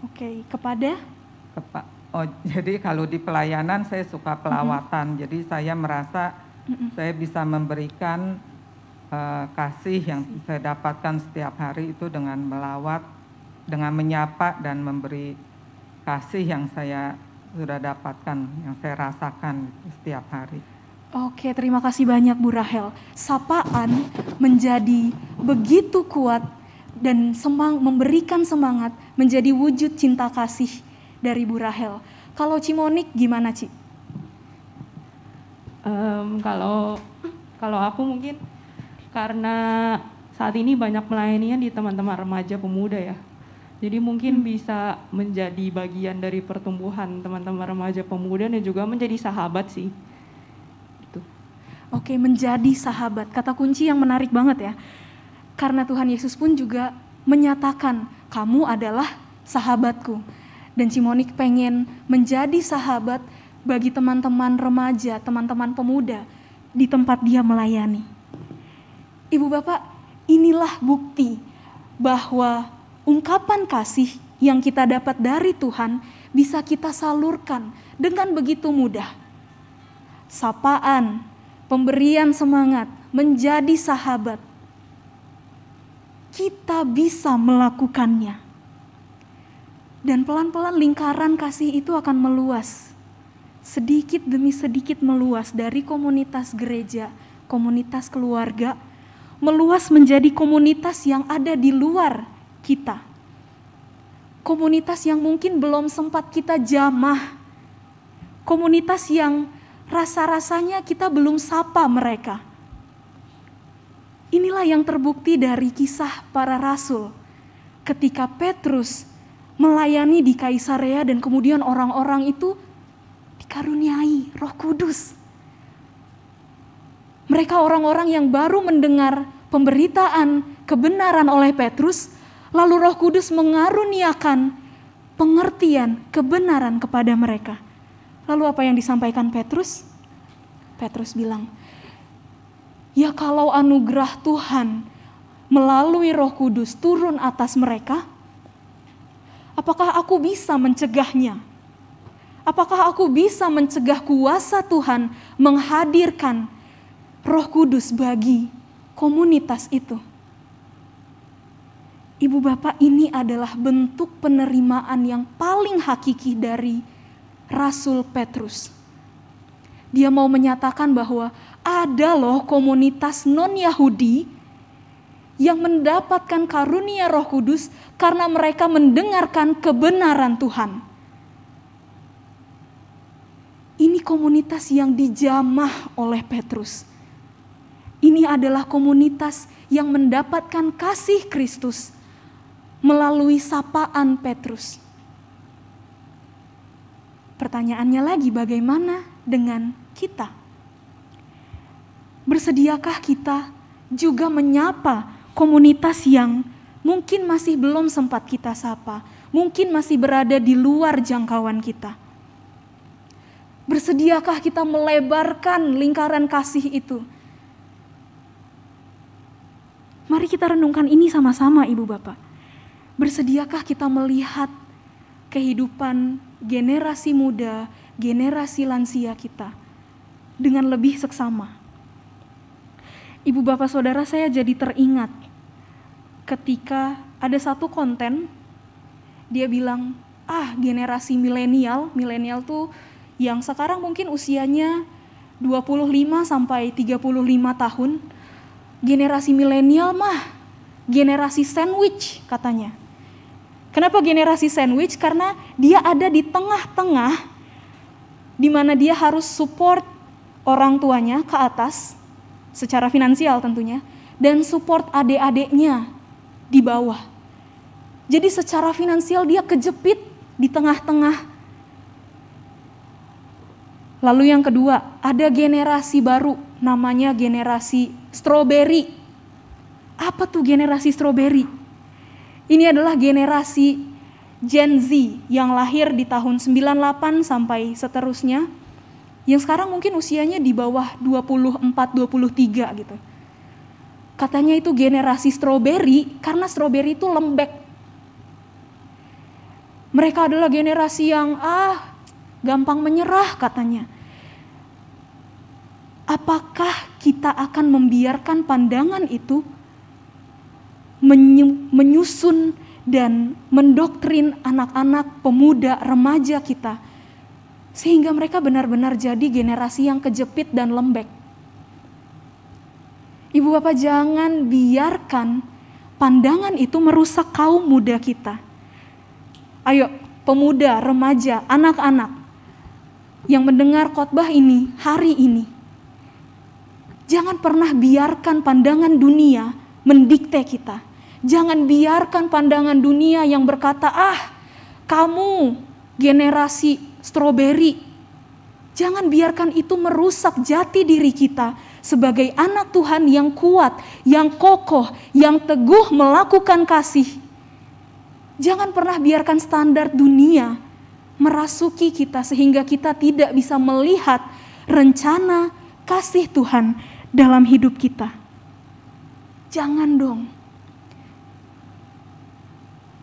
Oke, kepada? Jadi kalau di pelayanan saya suka pelawatan, jadi saya merasa saya bisa memberikan kasih yang saya dapatkan setiap hari itu dengan melawat, dengan menyapa dan memberi kasih yang saya sudah dapatkan, yang saya rasakan setiap hari. Oke, terima kasih banyak Bu Rahel. Sapaan menjadi begitu kuat dan memberikan semangat, menjadi wujud cinta kasih dari Bu Rahel. Kalau Cimonik gimana, Ci? Kalau aku mungkin karena saat ini banyak melayaninya di teman-teman remaja pemuda ya. Jadi mungkin bisa menjadi bagian dari pertumbuhan teman-teman remaja pemuda dan juga menjadi sahabat sih. Gitu. Oke, menjadi sahabat. Kata kunci yang menarik banget ya. Karena Tuhan Yesus pun juga menyatakan, kamu adalah sahabatku. Dan Cimonik pengen menjadi sahabat bagi teman-teman remaja, teman-teman pemuda di tempat dia melayani. Ibu bapak, inilah bukti bahwa ungkapan kasih yang kita dapat dari Tuhan bisa kita salurkan dengan begitu mudah. Sapaan, pemberian semangat, menjadi sahabat. Kita bisa melakukannya. Dan pelan-pelan lingkaran kasih itu akan meluas. Sedikit demi sedikit meluas dari komunitas gereja, komunitas keluarga, meluas menjadi komunitas yang ada di luar kita. Komunitas yang mungkin belum sempat kita jamah. Komunitas yang rasa-rasanya kita belum sapa mereka. Inilah yang terbukti dari kisah para rasul. Ketika Petrus melayani di Kaisarea dan kemudian orang-orang itu dikaruniai Roh Kudus. Mereka orang-orang yang baru mendengar pemberitaan kebenaran oleh Petrus, lalu Roh Kudus mengaruniakan pengertian kebenaran kepada mereka. Lalu apa yang disampaikan Petrus? Petrus bilang, ya kalau anugerah Tuhan melalui Roh Kudus turun atas mereka, apakah aku bisa mencegahnya? Apakah aku bisa mencegah kuasa Tuhan menghadirkan Roh Kudus bagi komunitas itu? Ibu bapak, ini adalah bentuk penerimaan yang paling hakiki dari Rasul Petrus. Dia mau menyatakan bahwa ada loh komunitas non-Yahudi yang mendapatkan karunia Roh Kudus karena mereka mendengarkan kebenaran Tuhan. Ini komunitas yang dijamah oleh Petrus. Ini adalah komunitas yang mendapatkan kasih Kristus melalui sapaan Petrus. Pertanyaannya lagi, bagaimana dengan kita? Bersediakah kita juga menyapa komunitas yang mungkin masih belum sempat kita sapa, mungkin masih berada di luar jangkauan kita? Bersediakah kita melebarkan lingkaran kasih itu? Mari kita renungkan ini sama-sama, Ibu Bapak. Bersediakah kita melihat kehidupan generasi muda, generasi lansia kita dengan lebih seksama? Ibu Bapak Saudara, saya jadi teringat ketika ada satu konten, dia bilang, generasi milenial tuh yang sekarang mungkin usianya 25 sampai 35 tahun, generasi milenial mah generasi sandwich katanya. Kenapa generasi sandwich? Karena dia ada di tengah-tengah di mana dia harus support orang tuanya ke atas secara finansial tentunya, dan support adik-adiknya di bawah. Jadi secara finansial dia kejepit di tengah-tengah. Lalu yang kedua, ada generasi baru namanya generasi strawberry. Apa tuh generasi strawberry? Ini adalah generasi Gen Z yang lahir di tahun 98 sampai seterusnya, yang sekarang mungkin usianya di bawah 24-23 gitu. Katanya itu generasi strawberry karena strawberry itu lembek. Mereka adalah generasi yang gampang menyerah katanya. Apakah kita akan membiarkan pandangan itu menyusun dan mendoktrin anak-anak, pemuda, remaja kita, sehingga mereka benar-benar jadi generasi yang kejepit dan lembek? Ibu bapak, jangan biarkan pandangan itu merusak kaum muda kita. Ayo, pemuda, remaja, anak-anak yang mendengar khotbah ini hari ini, jangan pernah biarkan pandangan dunia mendikte kita. Jangan biarkan pandangan dunia yang berkata, kamu generasi strawberry. Jangan biarkan itu merusak jati diri kita sebagai anak Tuhan yang kuat, yang kokoh, yang teguh melakukan kasih. Jangan pernah biarkan standar dunia merasuki kita sehingga kita tidak bisa melihat rencana kasih Tuhan dalam hidup kita. Jangan dong.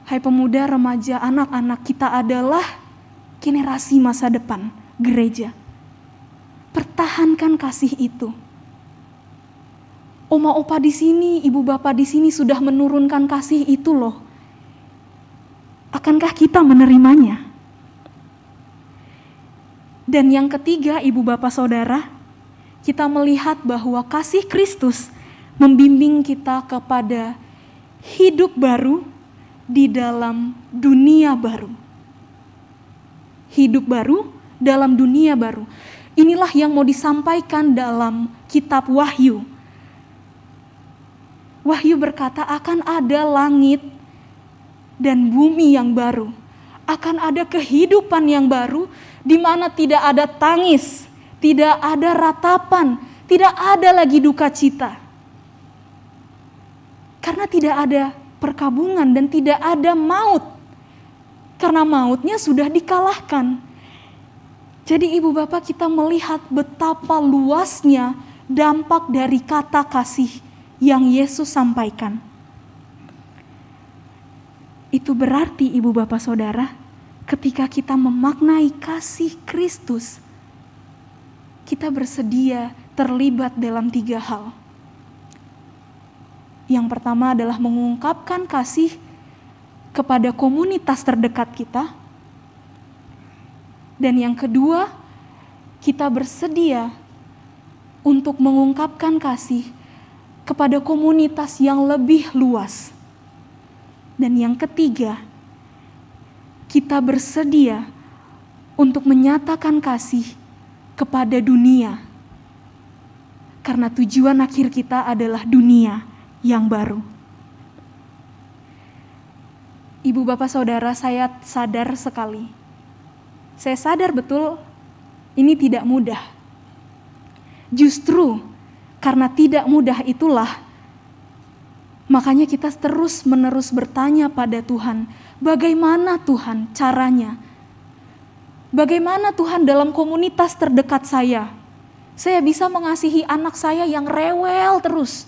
Hai pemuda, remaja, anak-anak, kita adalah generasi masa depan gereja. Pertahankan kasih itu. Oma opa di sini, ibu bapak di sini sudah menurunkan kasih itu loh. Akankah kita menerimanya? Dan yang ketiga, ibu bapak saudara, kita melihat bahwa kasih Kristus membimbing kita kepada hidup baru di dalam dunia baru. Hidup baru dalam dunia baru. Inilah yang mau disampaikan dalam kitab Wahyu. Wahyu berkata akan ada langit dan bumi yang baru. Akan ada kehidupan yang baru di mana tidak ada tangis, tidak ada ratapan, tidak ada lagi duka cita. Karena tidak ada perkabungan dan tidak ada maut. Karena mautnya sudah dikalahkan. Jadi ibu bapak, kita melihat betapa luasnya dampak dari kata kasih yang Yesus sampaikan. Itu berarti ibu bapak saudara, ketika kita memaknai kasih Kristus, kita bersedia terlibat dalam 3 hal. Yang pertama adalah mengungkapkan kasih kepada komunitas terdekat kita. Dan yang kedua, kita bersedia untuk mengungkapkan kasih kepada komunitas yang lebih luas. Dan yang ketiga, kita bersedia untuk menyatakan kasih kepada dunia. Karena tujuan akhir kita adalah dunia yang baru. Ibu bapak saudara, saya sadar sekali. Saya sadar betul ini tidak mudah. Justru karena tidak mudah itulah, makanya kita terus-menerus bertanya pada Tuhan, bagaimana Tuhan caranya? Bagaimana Tuhan dalam komunitas terdekat saya bisa mengasihi anak saya yang rewel terus?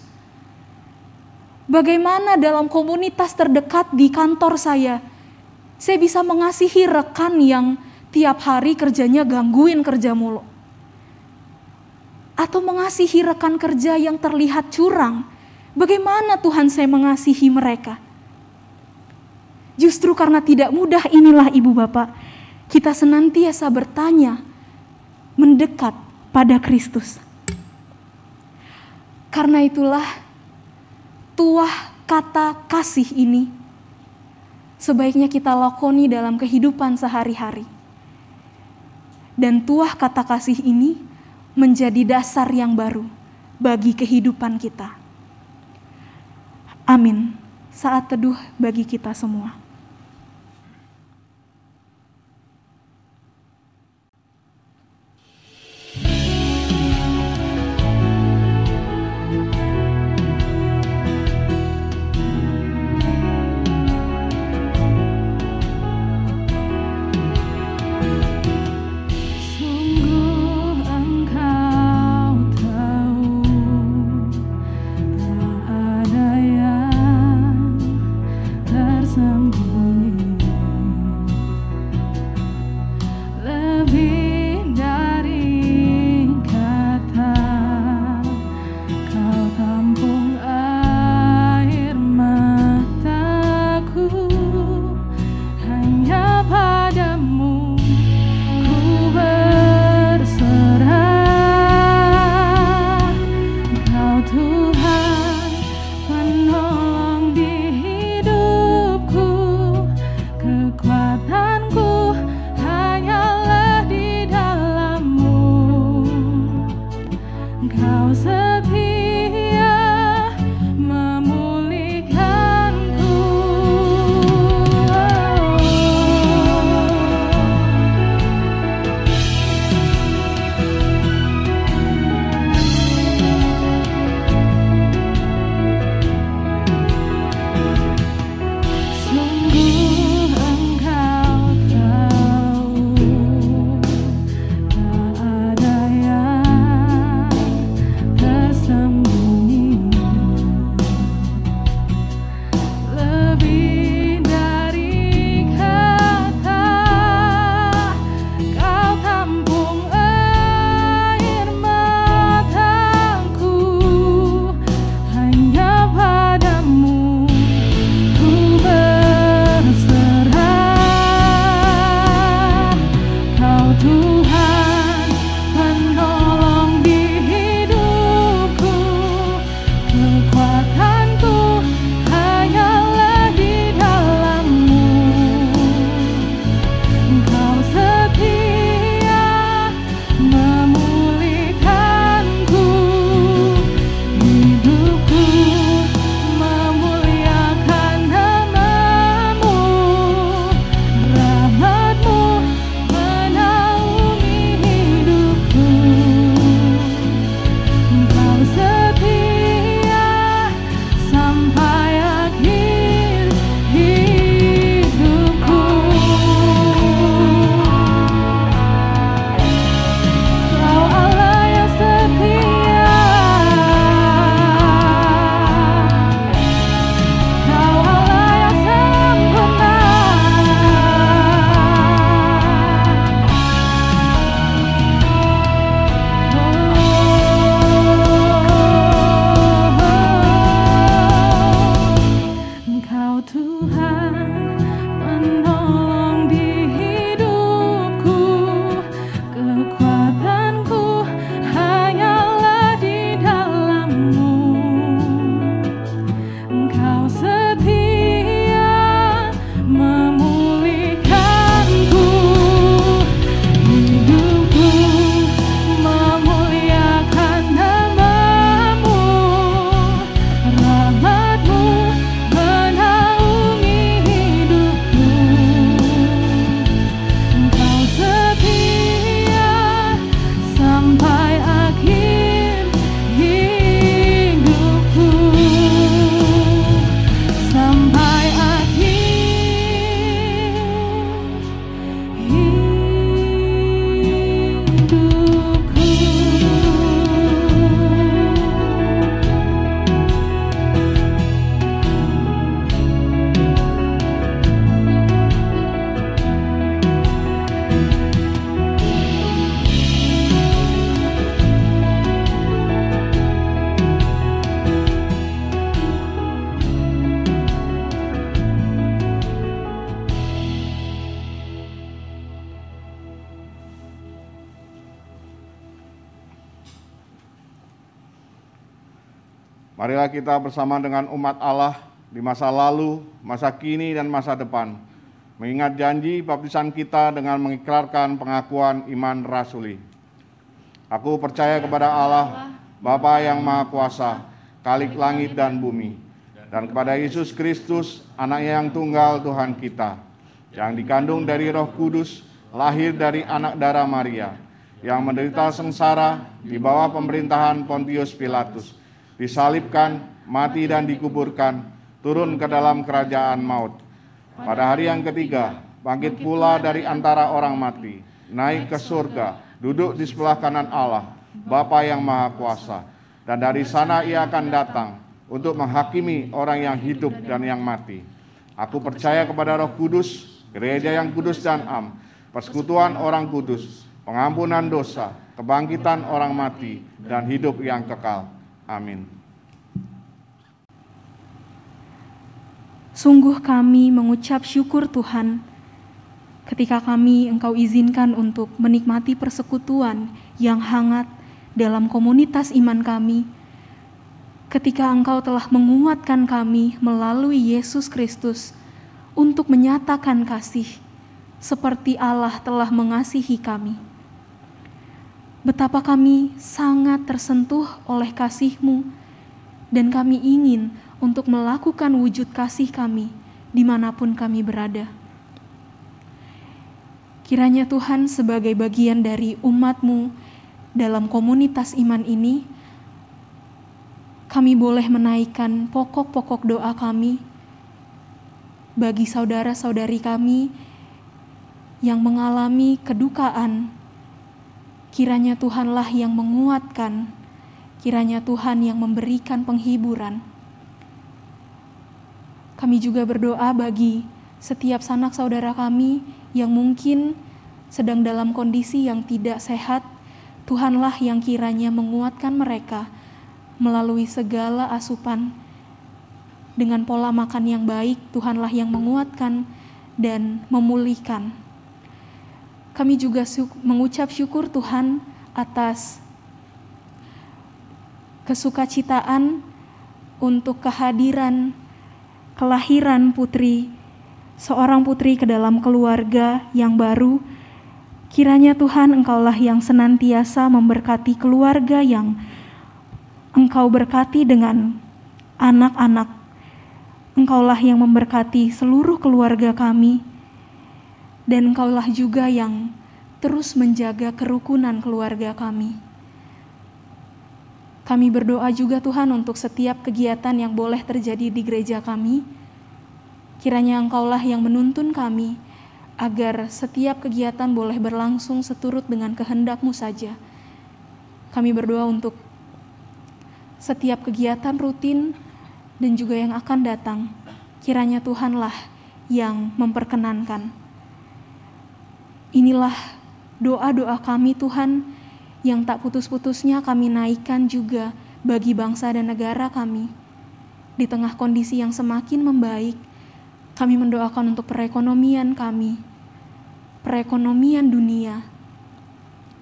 Bagaimana dalam komunitas terdekat di kantor saya bisa mengasihi rekan yang tiap hari kerjanya gangguin kerja mulu? Atau mengasihi rekan kerja yang terlihat curang? Bagaimana Tuhan saya mengasihi mereka? Justru karena tidak mudah inilah ibu bapak, kita senantiasa bertanya, mendekat pada Kristus. Karena itulah tuah kata kasih ini sebaiknya kita lakoni dalam kehidupan sehari-hari. Dan tuah kata kasih ini menjadi dasar yang baru bagi kehidupan kita. Amin. Saat teduh bagi kita semua. Tersembunyi Marilah kita bersama dengan umat Allah di masa lalu, masa kini, dan masa depan, mengingat janji baptisan kita dengan mengikrarkan pengakuan iman rasuli. Aku percaya kepada Allah, Bapa yang Maha Kuasa, Khalik langit dan bumi, dan kepada Yesus Kristus, Anaknya yang tunggal Tuhan kita, yang dikandung dari Roh Kudus, lahir dari anak darah Maria, yang menderita sengsara di bawah pemerintahan Pontius Pilatus, disalibkan, mati dan dikuburkan, turun ke dalam kerajaan maut. Pada hari yang ketiga, bangkit pula dari antara orang mati, naik ke surga, duduk di sebelah kanan Allah, Bapa yang Maha Kuasa, dan dari sana Ia akan datang untuk menghakimi orang yang hidup dan yang mati. Aku percaya kepada Roh Kudus, gereja yang kudus dan am, persekutuan orang kudus, pengampunan dosa, kebangkitan orang mati, dan hidup yang kekal. Amin. Sungguh kami mengucap syukur Tuhan, ketika kami Engkau izinkan untuk menikmati persekutuan yang hangat dalam komunitas iman kami, ketika Engkau telah menguatkan kami melalui Yesus Kristus untuk menyatakan kasih, seperti Allah telah mengasihi kami. Betapa kami sangat tersentuh oleh kasih-Mu, dan kami ingin untuk melakukan wujud kasih kami dimanapun kami berada. Kiranya Tuhan sebagai bagian dari umat-Mu dalam komunitas iman ini, kami boleh menaikkan pokok-pokok doa kami bagi saudara-saudari kami yang mengalami kedukaan. Kiranya Tuhanlah yang menguatkan, kiranya Tuhan yang memberikan penghiburan. Kami juga berdoa bagi setiap sanak saudara kami yang mungkin sedang dalam kondisi yang tidak sehat. Tuhanlah yang kiranya menguatkan mereka melalui segala asupan. Dengan pola makan yang baik, Tuhanlah yang menguatkan dan memulihkan. Kami juga mengucap syukur Tuhan atas kesukacitaan untuk kelahiran seorang putri ke dalam keluarga yang baru. Kiranya Tuhan Engkaulah yang senantiasa memberkati keluarga yang Engkau berkati dengan anak-anak. Engkaulah yang memberkati seluruh keluarga kami, dan Engkaulah juga yang terus menjaga kerukunan keluarga kami. Kami berdoa juga Tuhan untuk setiap kegiatan yang boleh terjadi di gereja kami. Kiranya Engkaulah yang menuntun kami agar setiap kegiatan boleh berlangsung seturut dengan kehendak-Mu saja. Kami berdoa untuk setiap kegiatan rutin dan juga yang akan datang. Kiranya Tuhanlah yang memperkenankan. Inilah doa-doa kami Tuhan yang tak putus-putusnya kami naikkan juga bagi bangsa dan negara kami. Di tengah kondisi yang semakin membaik, kami mendoakan untuk perekonomian kami, perekonomian dunia.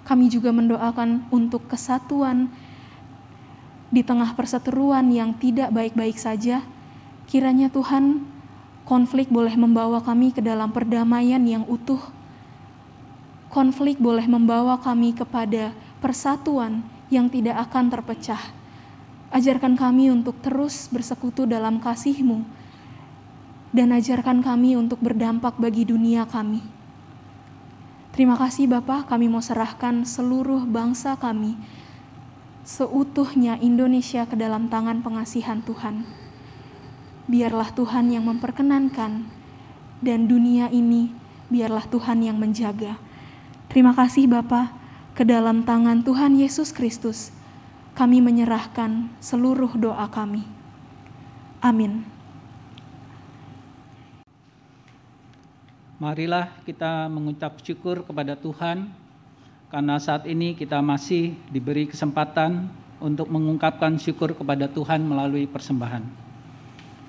Kami juga mendoakan untuk kesatuan di tengah perseteruan yang tidak baik-baik saja. Kiranya Tuhan, konflik boleh membawa kami ke dalam perdamaian yang utuh. Konflik boleh membawa kami kepada persatuan yang tidak akan terpecah. Ajarkan kami untuk terus bersekutu dalam kasih-Mu, dan ajarkan kami untuk berdampak bagi dunia kami. Terima kasih Bapa, kami mau serahkan seluruh bangsa kami, seutuhnya Indonesia ke dalam tangan pengasihan Tuhan. Biarlah Tuhan yang memperkenankan, dan dunia ini biarlah Tuhan yang menjaga. Terima kasih Bapa, ke dalam tangan Tuhan Yesus Kristus kami menyerahkan seluruh doa kami. Amin. Marilah kita mengucap syukur kepada Tuhan karena saat ini kita masih diberi kesempatan untuk mengungkapkan syukur kepada Tuhan melalui persembahan.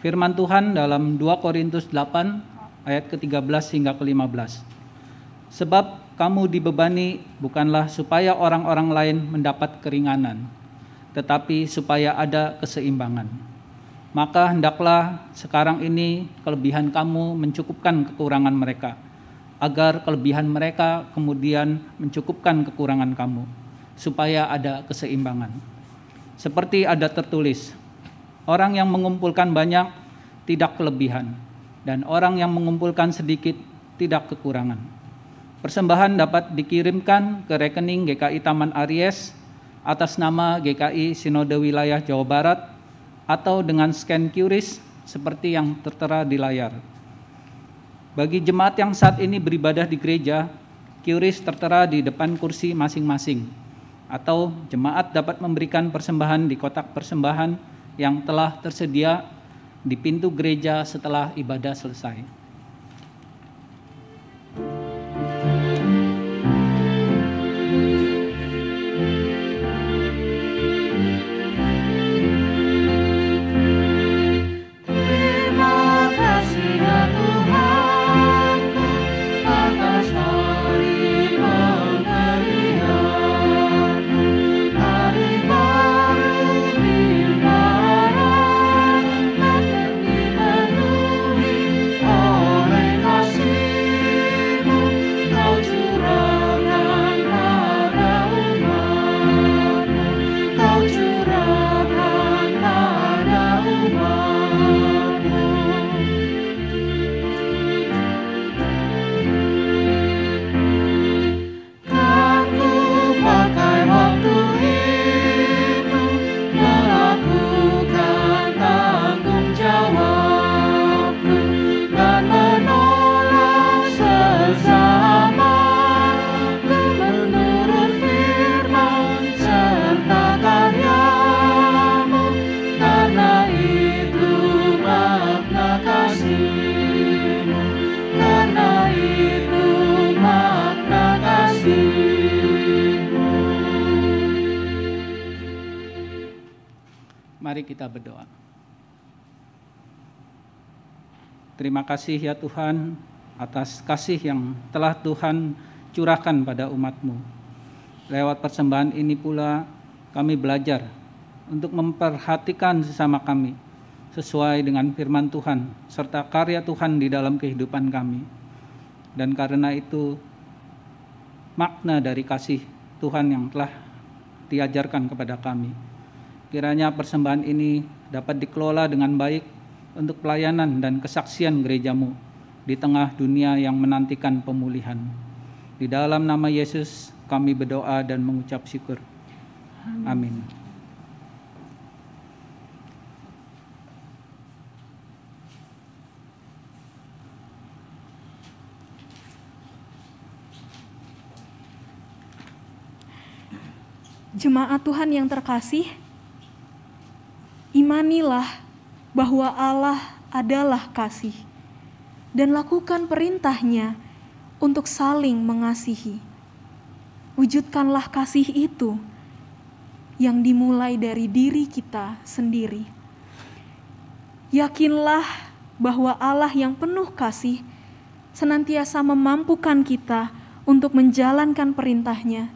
Firman Tuhan dalam 2 Korintus 8 ayat ke-13 hingga ke-15. Sebab kamu dibebani bukanlah supaya orang-orang lain mendapat keringanan, tetapi supaya ada keseimbangan. Maka hendaklah sekarang ini kelebihan kamu mencukupkan kekurangan mereka, agar kelebihan mereka kemudian mencukupkan kekurangan kamu, supaya ada keseimbangan. Seperti ada tertulis, orang yang mengumpulkan banyak tidak kelebihan, dan orang yang mengumpulkan sedikit tidak kekurangan. Persembahan dapat dikirimkan ke rekening GKI Taman Aries atas nama GKI Sinode Wilayah Jawa Barat atau dengan scan QRIS seperti yang tertera di layar. Bagi jemaat yang saat ini beribadah di gereja, QRIS tertera di depan kursi masing-masing, atau jemaat dapat memberikan persembahan di kotak persembahan yang telah tersedia di pintu gereja setelah ibadah selesai. Mari kita berdoa. Terima kasih ya Tuhan atas kasih yang telah Tuhan curahkan pada umat-Mu. Lewat persembahan ini pula kami belajar untuk memperhatikan sesama kami sesuai dengan firman Tuhan serta karya Tuhan di dalam kehidupan kami. Dan karena itu makna dari kasih Tuhan yang telah diajarkan kepada kami. Kiranya persembahan ini dapat dikelola dengan baik untuk pelayanan dan kesaksian gereja-Mu di tengah dunia yang menantikan pemulihan. Di dalam nama Yesus kami berdoa dan mengucap syukur. Amin. Jemaat Tuhan yang terkasih, imanilah bahwa Allah adalah kasih dan lakukan perintah-Nya untuk saling mengasihi. Wujudkanlah kasih itu yang dimulai dari diri kita sendiri. Yakinlah bahwa Allah yang penuh kasih senantiasa memampukan kita untuk menjalankan perintah-Nya,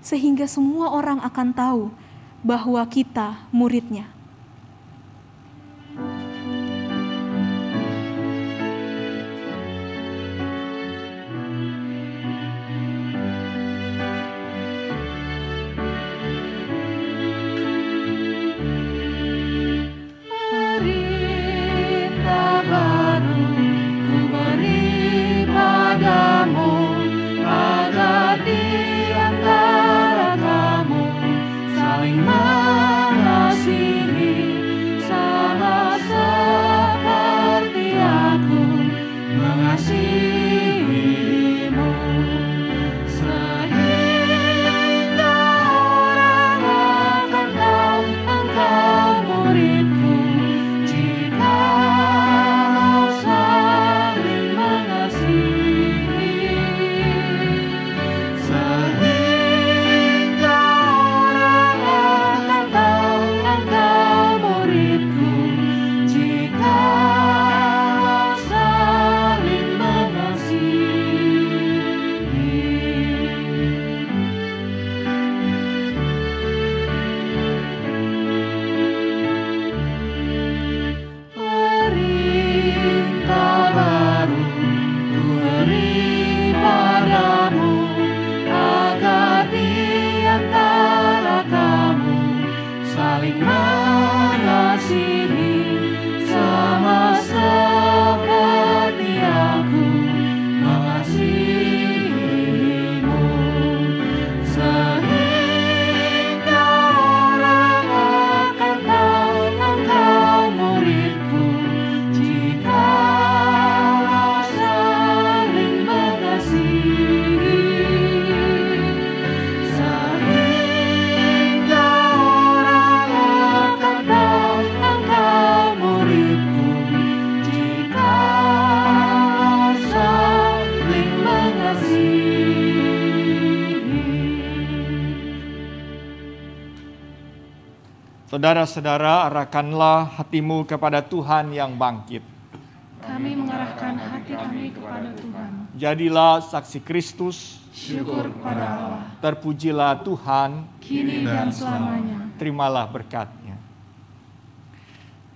sehingga semua orang akan tahu bahwa kita murid-Nya. Mengasihi Saudara-saudara, arahkanlah hatimu kepada Tuhan yang bangkit. Kami mengarahkan hati kami kepada Tuhan. Jadilah saksi Kristus. Syukur kepada Allah. Terpujilah Tuhan, kini dan selamanya. Terimalah berkat-Nya.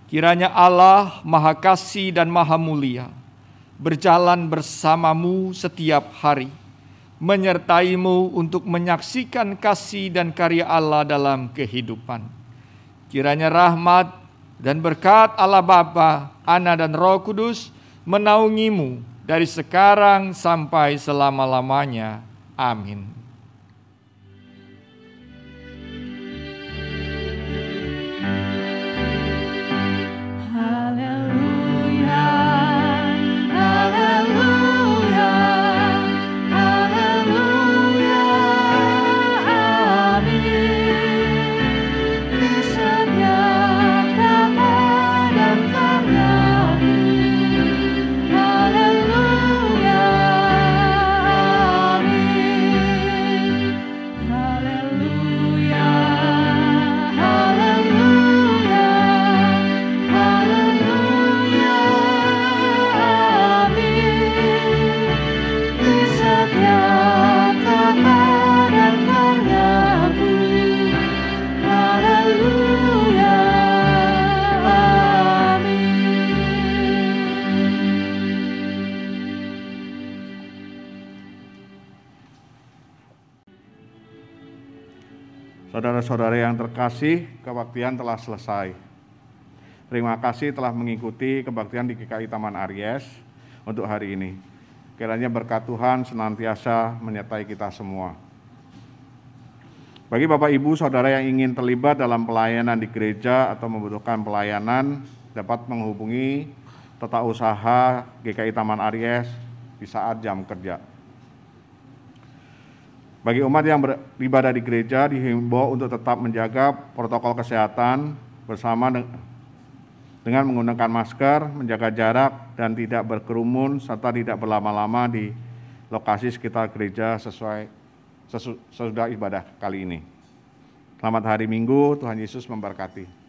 Kiranya Allah Maha Kasih dan Maha Mulia berjalan bersamamu setiap hari, menyertaimu untuk menyaksikan kasih dan karya Allah dalam kehidupan. Kiranya rahmat dan berkat Allah Bapa, Anak dan Roh Kudus menaungimu dari sekarang sampai selama-lamanya. Amin. Haleluya, haleluya, haleluya, amin. Di setiap kata dan karyaku, haleluya, amin. Haleluya, haleluya, haleluya, amin. Di setiap kata dan karyaku, haleluya, amin. Saudara-saudara yang terkasih, kebaktian telah selesai. Terima kasih telah mengikuti kebaktian di GKI Taman Aries untuk hari ini. Kiranya berkat Tuhan senantiasa menyertai kita semua. Bagi Bapak Ibu Saudara yang ingin terlibat dalam pelayanan di gereja atau membutuhkan pelayanan, dapat menghubungi Tata Usaha GKI Taman Aries di saat jam kerja. Bagi umat yang beribadah di gereja dihimbau untuk tetap menjaga protokol kesehatan bersama dengan menggunakan masker, menjaga jarak, dan tidak berkerumun serta tidak berlama-lama di lokasi sekitar gereja sesudah ibadah kali ini. Selamat hari Minggu, Tuhan Yesus memberkati.